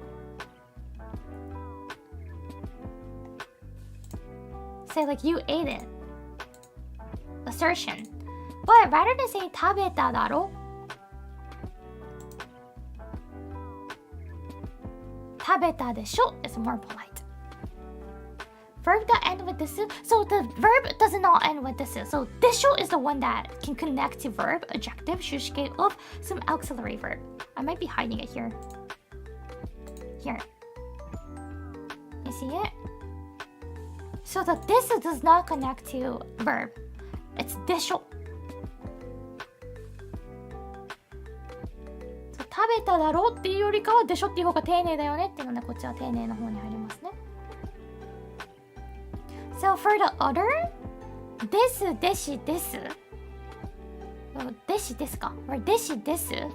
say like you ate it. Assertion. But rather than saying 食べただろ、食べたでしょ is more polite. Verb that end with です。So the verb does not end with です。So でしょ is the one that can connect to verb, adjective, 終止形 of some auxiliary verb. I might be hiding it here. Here. You see it? So the this does not connect to verb. It's でしょ。食べただろうっていうよりかはでしょっていう方が丁寧だよねっていうので、こっちは丁寧の方に入りますね。So for the other, です、でし、です。でしですか or でしです。It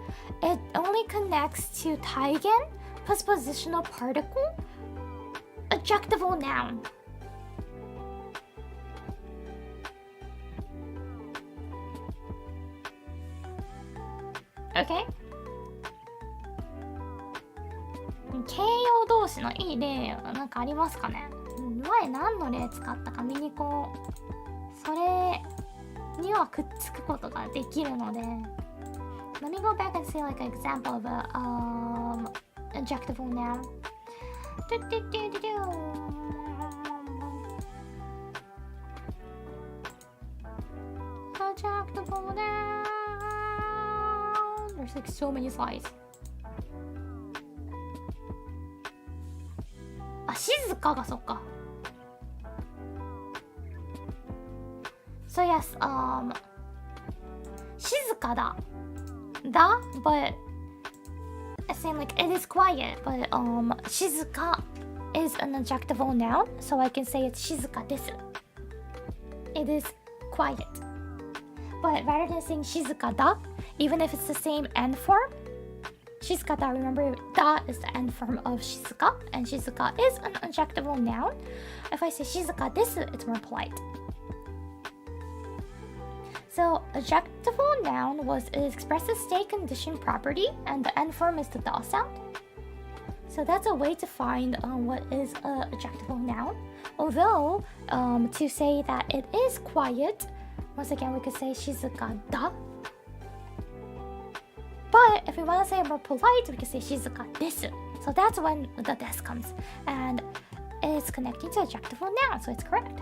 only connects to 体言 postpositional particle, adjectival noun. Okay?形容動詞のいい例なんかありますかね。前何の例使ったか見に行こう。それにはくっつくことができるので。Let me go back and see like an example of a adjectival noun. Adjectival noun. There's like so many slides. 静かがそっか。So yes, 静かだ。だ but I saying like it is quiet, but 静か is an adjectival noun, so I can say it's 静かです。It is quiet. But rather than saying 静かだ, even if it's the same end form, 静かだ, remember, だ is the end form of 静か, and 静か is an adjectival noun. If I say 静かです, it's more polite. So, adjectival noun was it expresses state condition property, and the end form is the da sound. So that's a way to find what is an adjectival noun. Although, to say that it is quiet, once again, we could say 静かだ. But if we want to say it more polite, we can say 静かです. So that's when the des comes. And it's connecting to adjectival noun, so it's correct.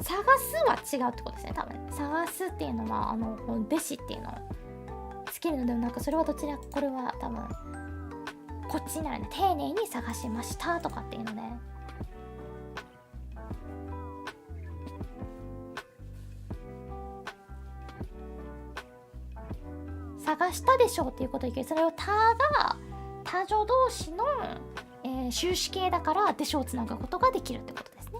探すは違うってことですね、多分。探すっていうのは、弟子っていうのをつけるのでもなく、それはどちら、これは多分こっちになるね。丁寧に探しましたとかっていうので、探したでしょうっていうことを言うけど、それを他が他助動詞の、終止形だからでしょうをつなぐことができるってことですね。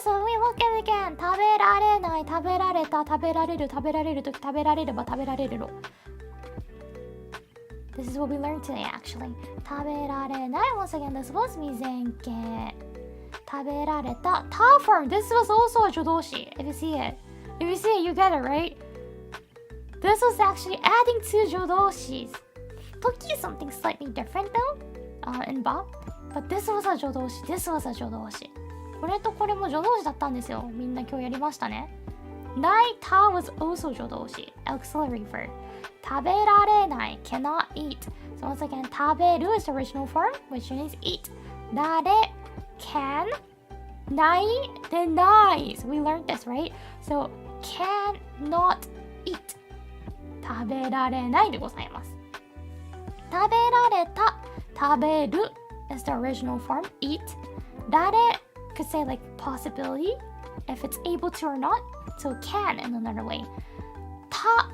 So we look at it again. 食べられない、食べられた、食べられる、食べられるとき、食べられれば食べられるの。This is what we learned today actually. 食べられない。Once again, this was 未然形。食べられた。Ta form. This was also a 助動詞。If you see it. If you see it, you get it, right? This was actually adding two 助動詞。Toki is something slightly different though, in ba. But this was a 助動詞。This was a 助動詞。これとこれも助動詞だったんですよ。みんな今日やりましたね。ない。た was also 助動詞。auxiliary verb。食べられない。cannot eat. So once again, 食べる is the original form, which means eat. られ can. ない denies. We learned this, right? So cannot eat. 食べられないでございます。食べられた。食べる is the original form, eat. られ could say like possibility if it's able to or not. So can in another way. Ta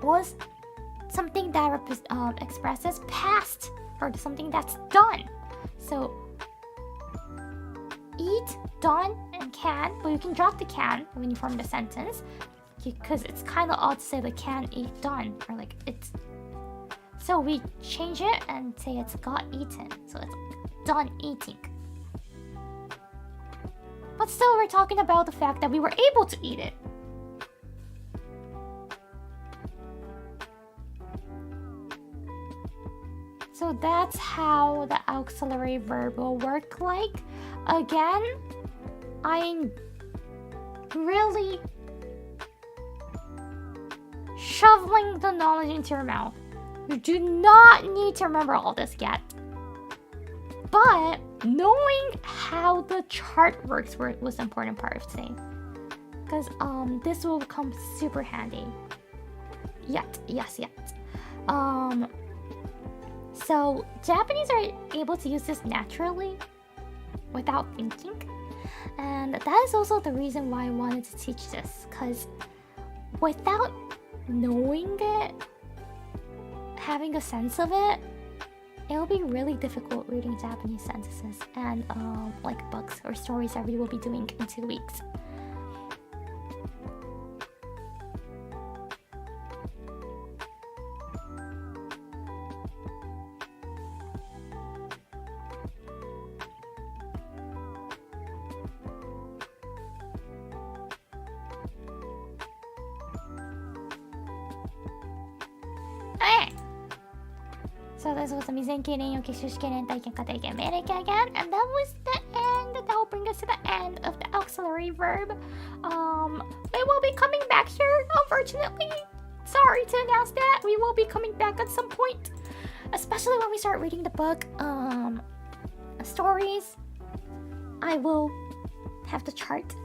was something that expresses past or something that's done. So eat, done, and can, but you can drop the can when you form the sentence because it's kind of odd to say the can, eat, done, or like it's. So we change it and say it's got eaten. So it's done eating. But still, we're talking about the fact that we were able to eat it. So that's how the auxiliary verb will work like. Again, I'm really shoveling the knowledge into your mouth. You do not need to remember all this yet. But knowing how the chart works was the important part of today. Because this will come super handy. Yet. So Japanese are able to use this naturally without thinking. And that is also the reason why I wanted to teach this. Because without knowing it, having a sense of it, it'll be really difficult reading Japanese sentences and like books or stories that we will be doing in 2 weeks. So this was the 未然形連用形終止形連体験家庭験命令形 again, and that was the end. That will bring us to the end of the auxiliary verb. We will be coming back here, unfortunately. Sorry to announce that. We will be coming back at some point, especially when we start reading the book stories. I will have the chart.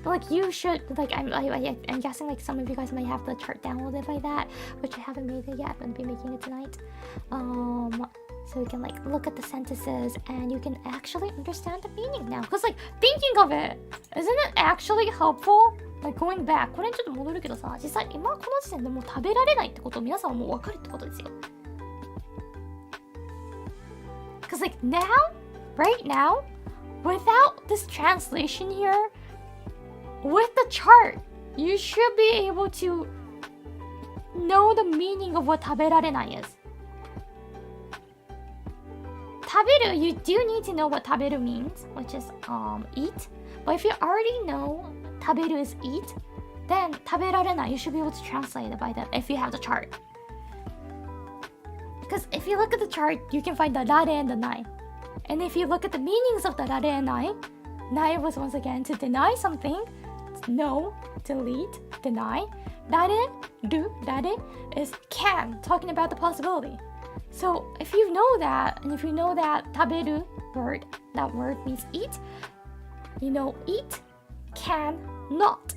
Like you should, like I'm guessing like some of you guys might have the chart downloaded by that, which I haven't made it yet. I'm gonna be making it tonight. So you can like look at the sentences and you can actually understand the meaning now. Cause like thinking of it, isn't it actually helpful? Like going back. これにちょっと戻るけどさ、実際今この時点でもう食べられないってことを皆さんはもう分かるってことですよ。Cause like now, right now, without this translation here.With the chart, you should be able to know the meaning of what 食べられない is. 食べる, you do need to know what 食べる means, which is eat. But if you already know 食べる is eat, then 食べられない you should be able to translate it by that if you have the chart. Because if you look at the chart, you can find the られ and the ない. And if you look at the meanings of the られ and ない, ない was once again to deny something.No, delete, deny. られる られ is can, talking about the possibility. So if you know that, and if you know that 食べる word, that word means eat, you know eat, can, not.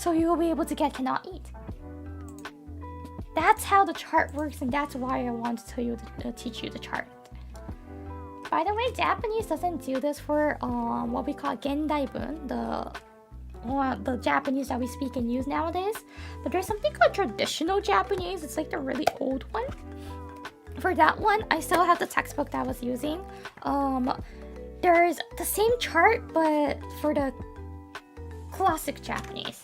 So you will be able to get cannot eat. That's how the chart works, and that's why I want to tell you teach you the chart. By the way, Japanese doesn't do this for what we call gendaibun, the Japanese that we speak and use nowadays. But there's something called traditional Japanese. It's like the really old one. For that one, I still have the textbook that I was using. There's the same chart, but for the classic Japanese.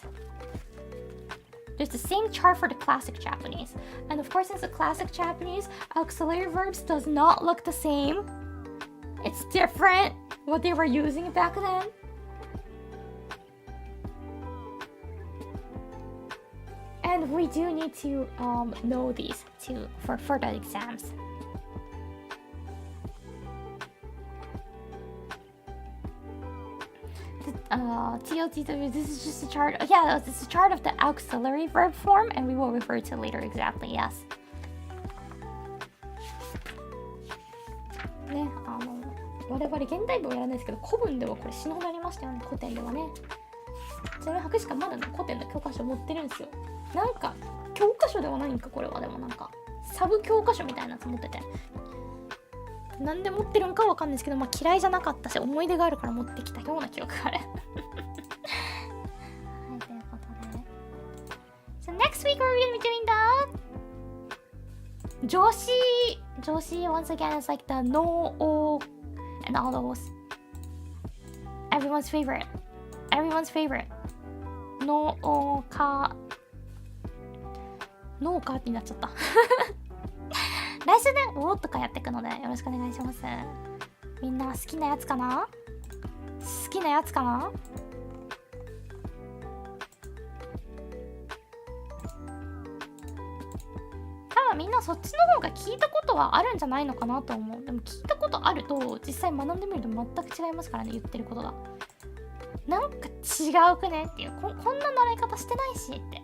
There's the same chart for the classic Japanese. And of course, since the classic Japanese, auxiliary verbs does not look the same. It's different what they were using back then. And we do need to know these too for further exams. TLTW, this is just a chart. Yeah, this is a chart of the auxiliary verb form, and we will refer to it later exactly, yes. ね、我々現代文はやらないですけど、古文ではこれ詩のなりましたよね、古典ではね。ちなみに博士がまだ古典の教科書持ってるんですよ。なんか教科書ではないんかこれは。でもなんかサブ教科書みたいなやつ持ってて、なんで持ってるんかわかんないですけど、まあ嫌いじゃなかったし思い出があるから持ってきたような記憶がある。はい、ということで。So next week we're gonna be doing the 助詞。助詞 once again is like the no, o, and all those. Everyone's favorite. Everyone's favorite. No, o, ka. 農家になっちゃった来週ね、おーとかやっていくのでよろしくお願いします。みんな好きなやつかな？好きなやつかな？多分みんなそっちの方が聞いたことはあるんじゃないのかなと思う。でも聞いたことあると実際学んでみると全く違いますからね、言ってることが。なんか違うくねっていう、こんな習い方してないしって。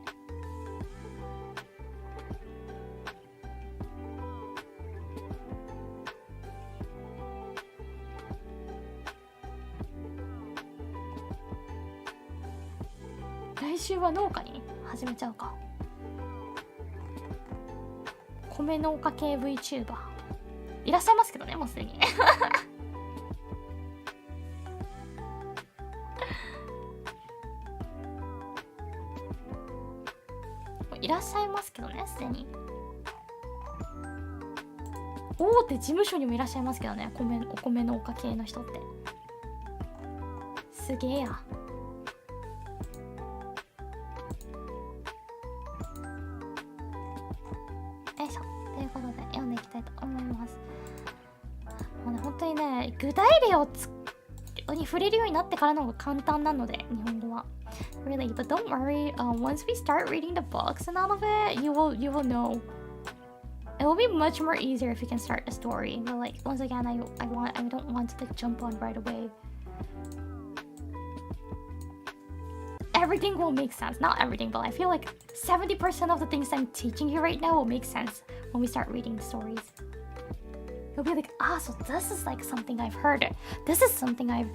来週は農家に始めちゃうか。米農家系 VTuber いらっしゃいますけどね、もうすでにいらっしゃいますけどね、すでに。大手事務所にもいらっしゃいますけどね、お米農家系の人って。すげえや。よいしょ。ということで読んでいきたいと思います。もうね、本当にね、具体例に触れるようになってからの方が簡単なので、日本語は。Really, but don't worry. Once we start reading the books and all of it, you will know. It will be much more easier if you can start the story. But like once again, I don't want to like jump on right away. Everything will make sense. Not everything, but I feel like 70% of the things I'm teaching you right now will make sense when we start reading the stories. You'll be like, so this is like something I've heard. This is something I've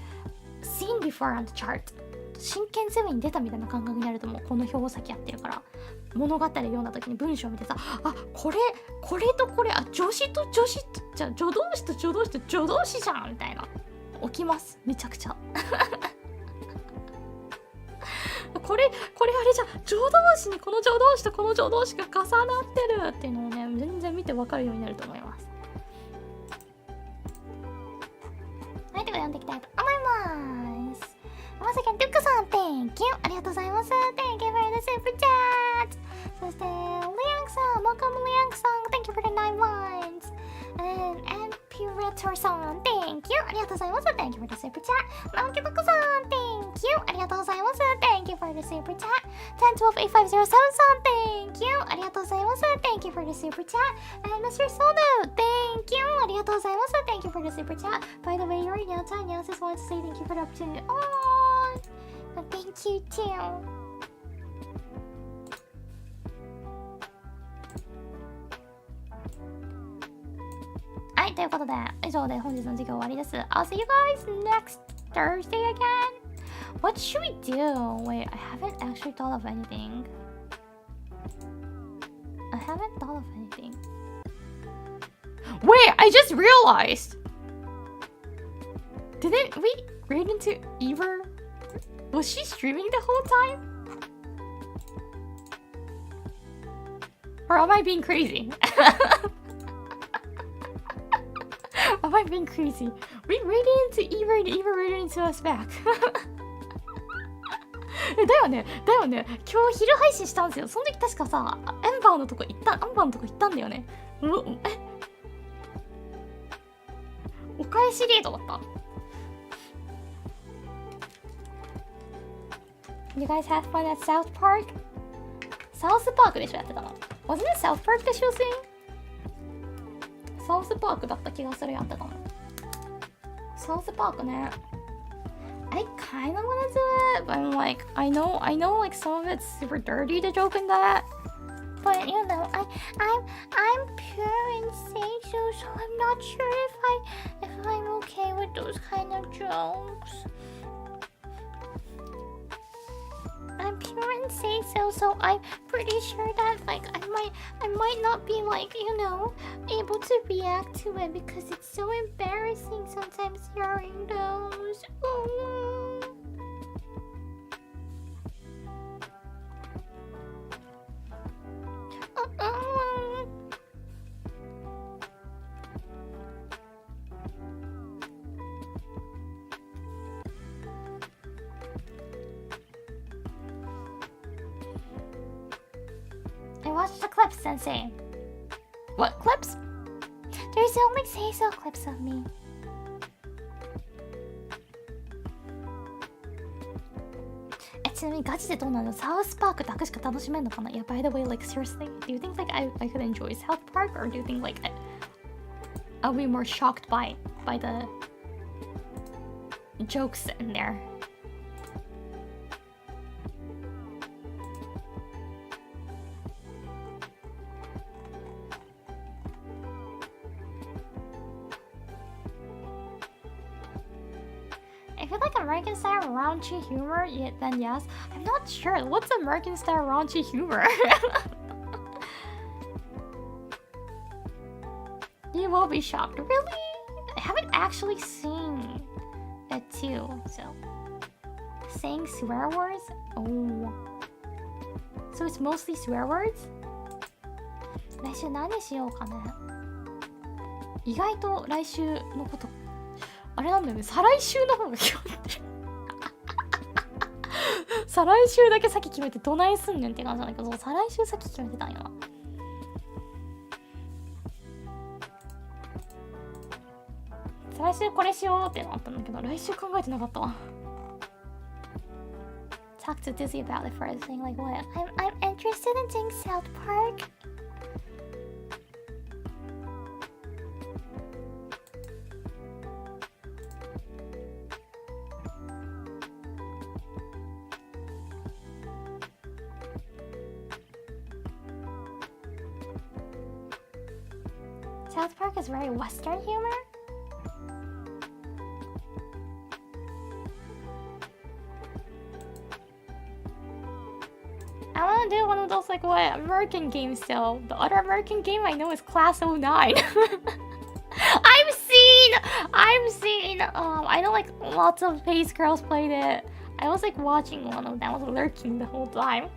seen before on the chart. 真剣ゼミに出たみたいな感覚になると思う。この表先やってるから。物語を読んだ時に文章を見てさ、これとこれ、助詞と助詞と、じゃあ助動詞と助動詞と助動詞じゃんみたいな。起きます。めちゃくちゃ。これあれじゃん、助動詞にこの助動詞とこの助動詞が重なってるっていうのをね、全然見て分かるようになると思います。はい、では読んでいきたいと思います。Once again, ルックさん、Thank you! ありがとうございます。Thank you for the super chat! そして、リアンさん、Welcome リアンさん、Thank you for the 9 months! And Pirator さん、Thank you! ありがとうございます。Thank you for the super chat! ナオキドクさん、Thank you! ありがとうございます。Thank you for the super chat! 10128507 さん、Thank you! ありがとうございます。Thank you for the super chat! And Mr. Sono, Thank you! ありがとうございます。Thank you for the super chat! By the way, right now, Tanya just wants to say thank you for the opportunity. Thank you too. はい、ということで以上で本日の授業終わりです。I'll see you guys next Thursday again What should we do? Wait, I haven't actually thought of anything. I haven't thought of anything. Wait, I just realized! Didn't we read into Ever? Was she streaming the whole time? Or am I being crazy? Am I being crazy? We read into Ever and Ever read into us back. だよね、だよね。今日昼配信したんですよ。その時確かさ、アンバーのとこ行ったんだよね。お返しデートだった。You guys had fun at South Park? South Park でしょやってたの。Wasn't it South Park でしょSouth Park だった気がするやってたの。South Park ね。I kind of want to do it, but I'm like, I know, like some of it's super dirty to joke in that. But you know, I'm pure and sexual, so I'm not sure if I'm okay with those kind of jokes. I'm pure and sexual, so I'm pretty sure that like I might not be like, you know, able to react to it because it's so embarrassing sometimes hearing those. I watched the clips, Sensei. What clips? There's only say-so clips of me. Actually, ガチでどうなの？サウスパークだけしか楽しめんのかな？ Yeah, by the way, like seriously, do you think like I could enjoy South Park, or do you think like I'll be more shocked by the jokes in there? If you like American style raunchy humor, then yes. I'm not sure. What's American style raunchy humor? You will be shocked. Really? I haven't actually seen it too, so. Saying swear words? Oh. So it's mostly swear words? 来週何しようかね。意外と来週のこと。あれなんだよね、再来週の方が決まってる再来週だけ先決めてどないすんねんって感じなんだけど、再来週先決めてたんよな。再来週これしようってなったんだけど、来週考えてなかったわ。Talk to Dizzy about it first thing, like what? I'm interested in doing South Park. South Park is very Western humor. I want to do one of those like what American games still. The other American game I know is Class 09. I've seen. I know like lots of face girls played it. I was like watching one of them. I was lurking the whole time.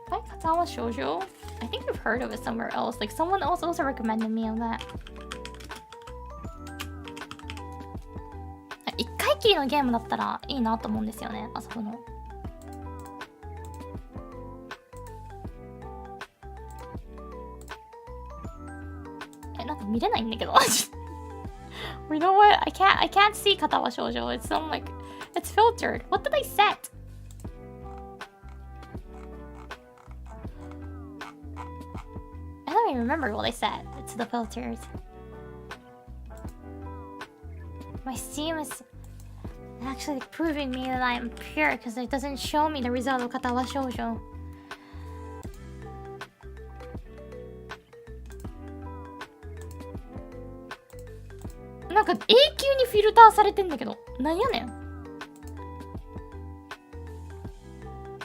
Like Katawa Shoujo? I think I've heard of it somewhere else. Like someone else also recommended me on that. 一回きりのゲームだったらいいなと思うんですよね、あそこの。なんか見れないんだけど。You know what? I can't see Katawa Shoujo. It's some like it's filtered. What did I set? I don't even remember what I set. It's the filters. My Steam is actually proving me that I'm pure because it doesn't show me the result of Katawa Shoujo. なんか永久にフィルターされてんだけど、なんやねん。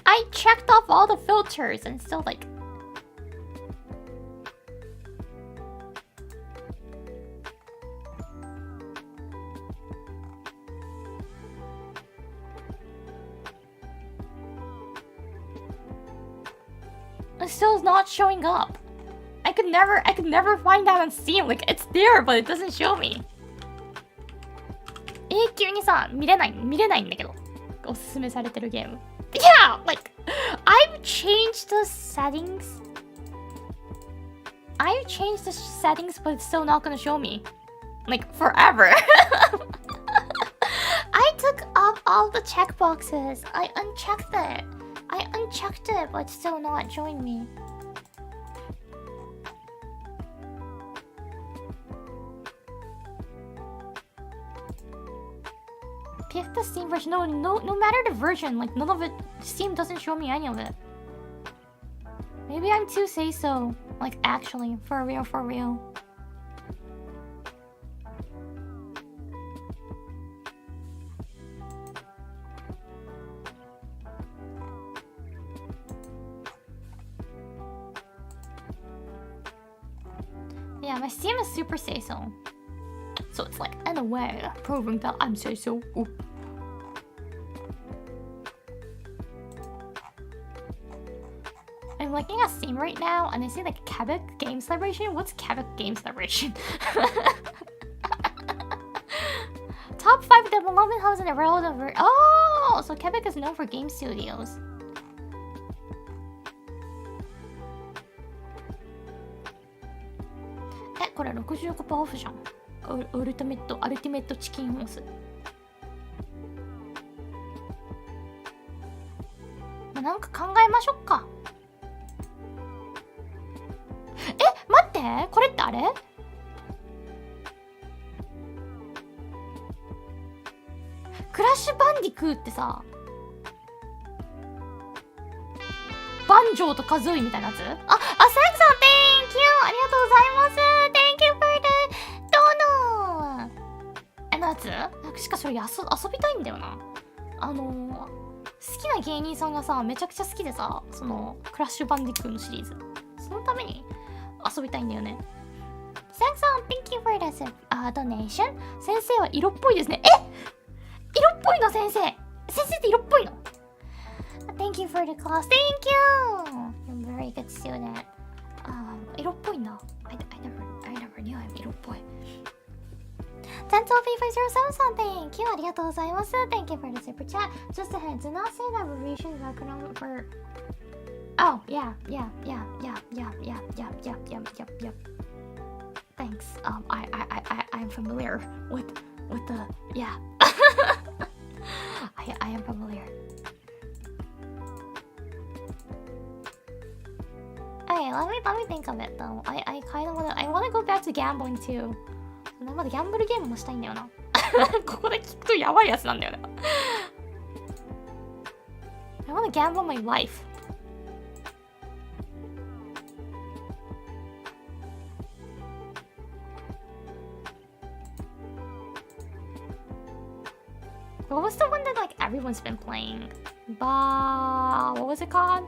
I checked off all the filters and still like. It still is not showing up. I could never find that on Steam. Like it's there, but it doesn't show me. 永久にさ、見れないんだけど。おすすめされてるゲーム。Yeah, like I've changed the settings. But it's still not gonna show me. Like forever. I took off all the checkboxes. I unchecked it, but it's still not showing me. Pick the Steam version. No matter the version, like none of it. Steam doesn't show me any of it. Maybe I'm too say so. Like actually, for real. Yeah, my Steam is super say so. So it's like, in a way, proving that I'm say so. Ooh. I'm looking at Steam right now and I see like Quebec Game Celebration. What's Quebec Game Celebration? Top 5 development hubs in the world of... Oh! So Quebec is known for game studios. Eh, これ65%オフじゃん。アルティメットチキンホース。まあ、なんか考えましょっか。待って、これってあれ？クラッシュバンディクーってさ、バンジョーとカズーイみたいなやつ？サクさん Thank you! ありがとうございます。 Thank you for the ドーナー。のやつ？しかしそれ遊びたいんだよな。好きな芸人さんがさ、めちゃくちゃ好きでさ、そのクラッシュバンディクーのシリーズ。そのために遊びたいんだよね。サクさん Thank you for the donation。先生は色っぽいですね。色っぽいの先生って色っぽいの？ Thank you for the class. Thank you! You're a very good student. 色っぽいな。I never knew I'm 色っぽい。Dental P507 さん Thank you! ありがとうございます。Thank you for the super chat. Just ahead, do not say that abbreviation is acronym for... Oh, yeah. Thanks. I'm familiar with the... Yeah. I am familiar. Okay, let me think of it though. I kind of wanna go back to gambling too. まだギャンブルゲームもしたいんだよな。ここで聞くとやばいやつなんだよな。I wanna gamble my life. What was the one that like everyone's been playing? What was it called?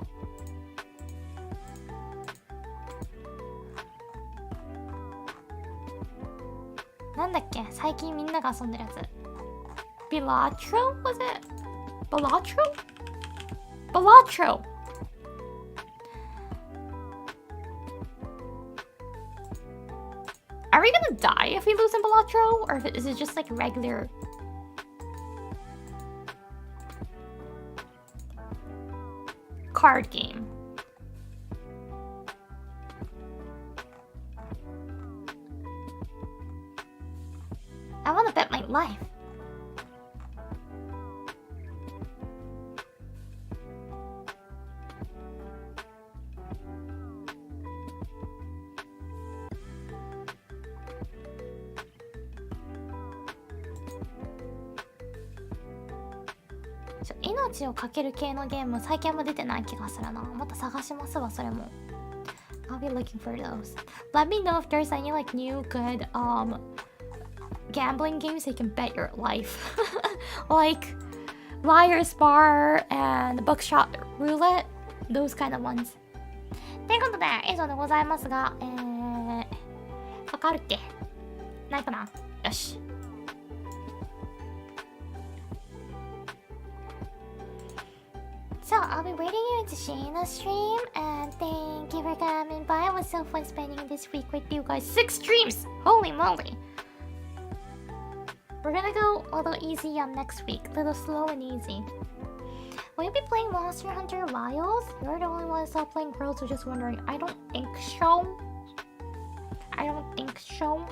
What was it? 最近みんなが遊んでるやつ。Balatro? Was it? Balatro? Are we gonna die if we lose in Balatro? Or is it just like regular? Card game. I want to bet my life.命をかける系のゲーム最近も出てない気がするな。また探しますわ、それも。I'll be looking for those. Let me know if there's any like new good gambling games so you can bet your life. Like Liar's Bar and Buckshot Roulette, those kind of ones. ということで、以上でございますが、わかるっけ？ないかな？よし。So I'll be waiting you to Shayna's stream, and thank you for coming by. It was so fun spending this week with you guys. 6 streams! Holy moly! We're gonna go a little easy on next week. A little slow and easy. Will you be playing Monster Hunter Wilds? You're the only one who stopped playing Worlds, so just wondering. I don't think so. I don't think so.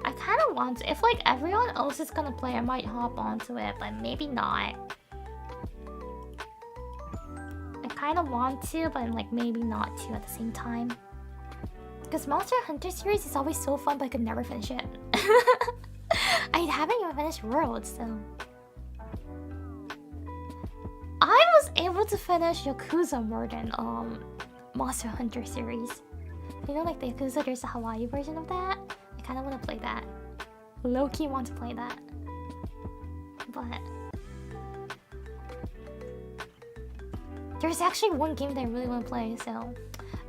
I kind of want to. If like everyone else is gonna play, I might hop onto it, but maybe not. I kind of want to, but like maybe not to at the same time. Because Monster Hunter series is always so fun, but I could never finish it. I haven't even finished Worlds, so... I was able to finish Yakuza more than Monster Hunter series. You know, like the Yakuza, there's a Hawaii version of that. I kind of want to play that. Low-key want to play that. But... there's actually one game that I really want to play, so...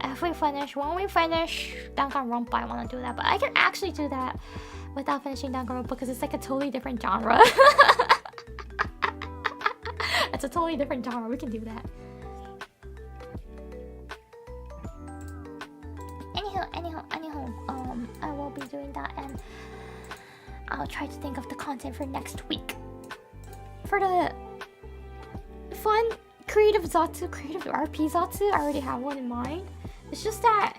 when we finish Danganronpa, I want to do that. But I can actually do that without finishing Danganronpa because it's like a totally different genre. It's a totally different genre. We can do that. Anyhow, I will be doing that, and I'll try to think of the content for next week. For the fun creative RP Zatsu, I already have one in mind. It's just that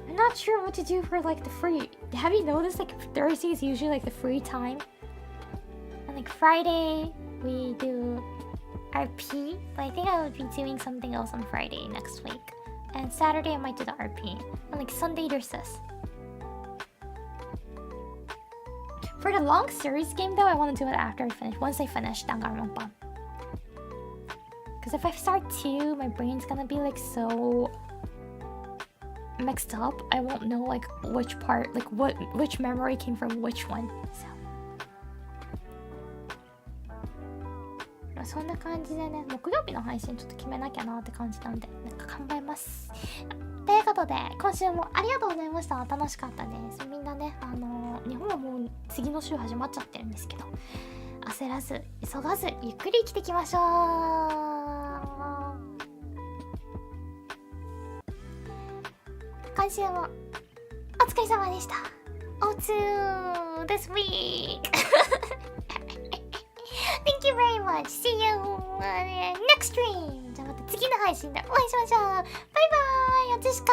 I'm not sure what to do for like the free. Have you noticed like Thursday is usually like the free time, and like Friday we do RP, but I think I would be doing something else on Friday next week, and Saturday I might do the RP, and like Sunday there's this. For the long series game though, I want to do it after I finish. Once I finish Danganronpa. Because if I start 2, my brain's gonna be like so mixed up. I won't know like which part, like which memory came from which one. So そんな感じでね、木曜日の配信ちょっと決めなきゃなって感じなんで、なんか考えます。ということで、今週もありがとうございました。楽しかったです。みんなね、日本はもう次の週始まっちゃってるんですけど、焦らず、急がず、ゆっくり生きていきましょう。今週もお疲れ様でした。おつー this week. Thank you very much. See you next stream. じゃあまた次の配信でお会いしましょう。バイバイ。おつしか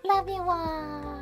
ー。Love you all.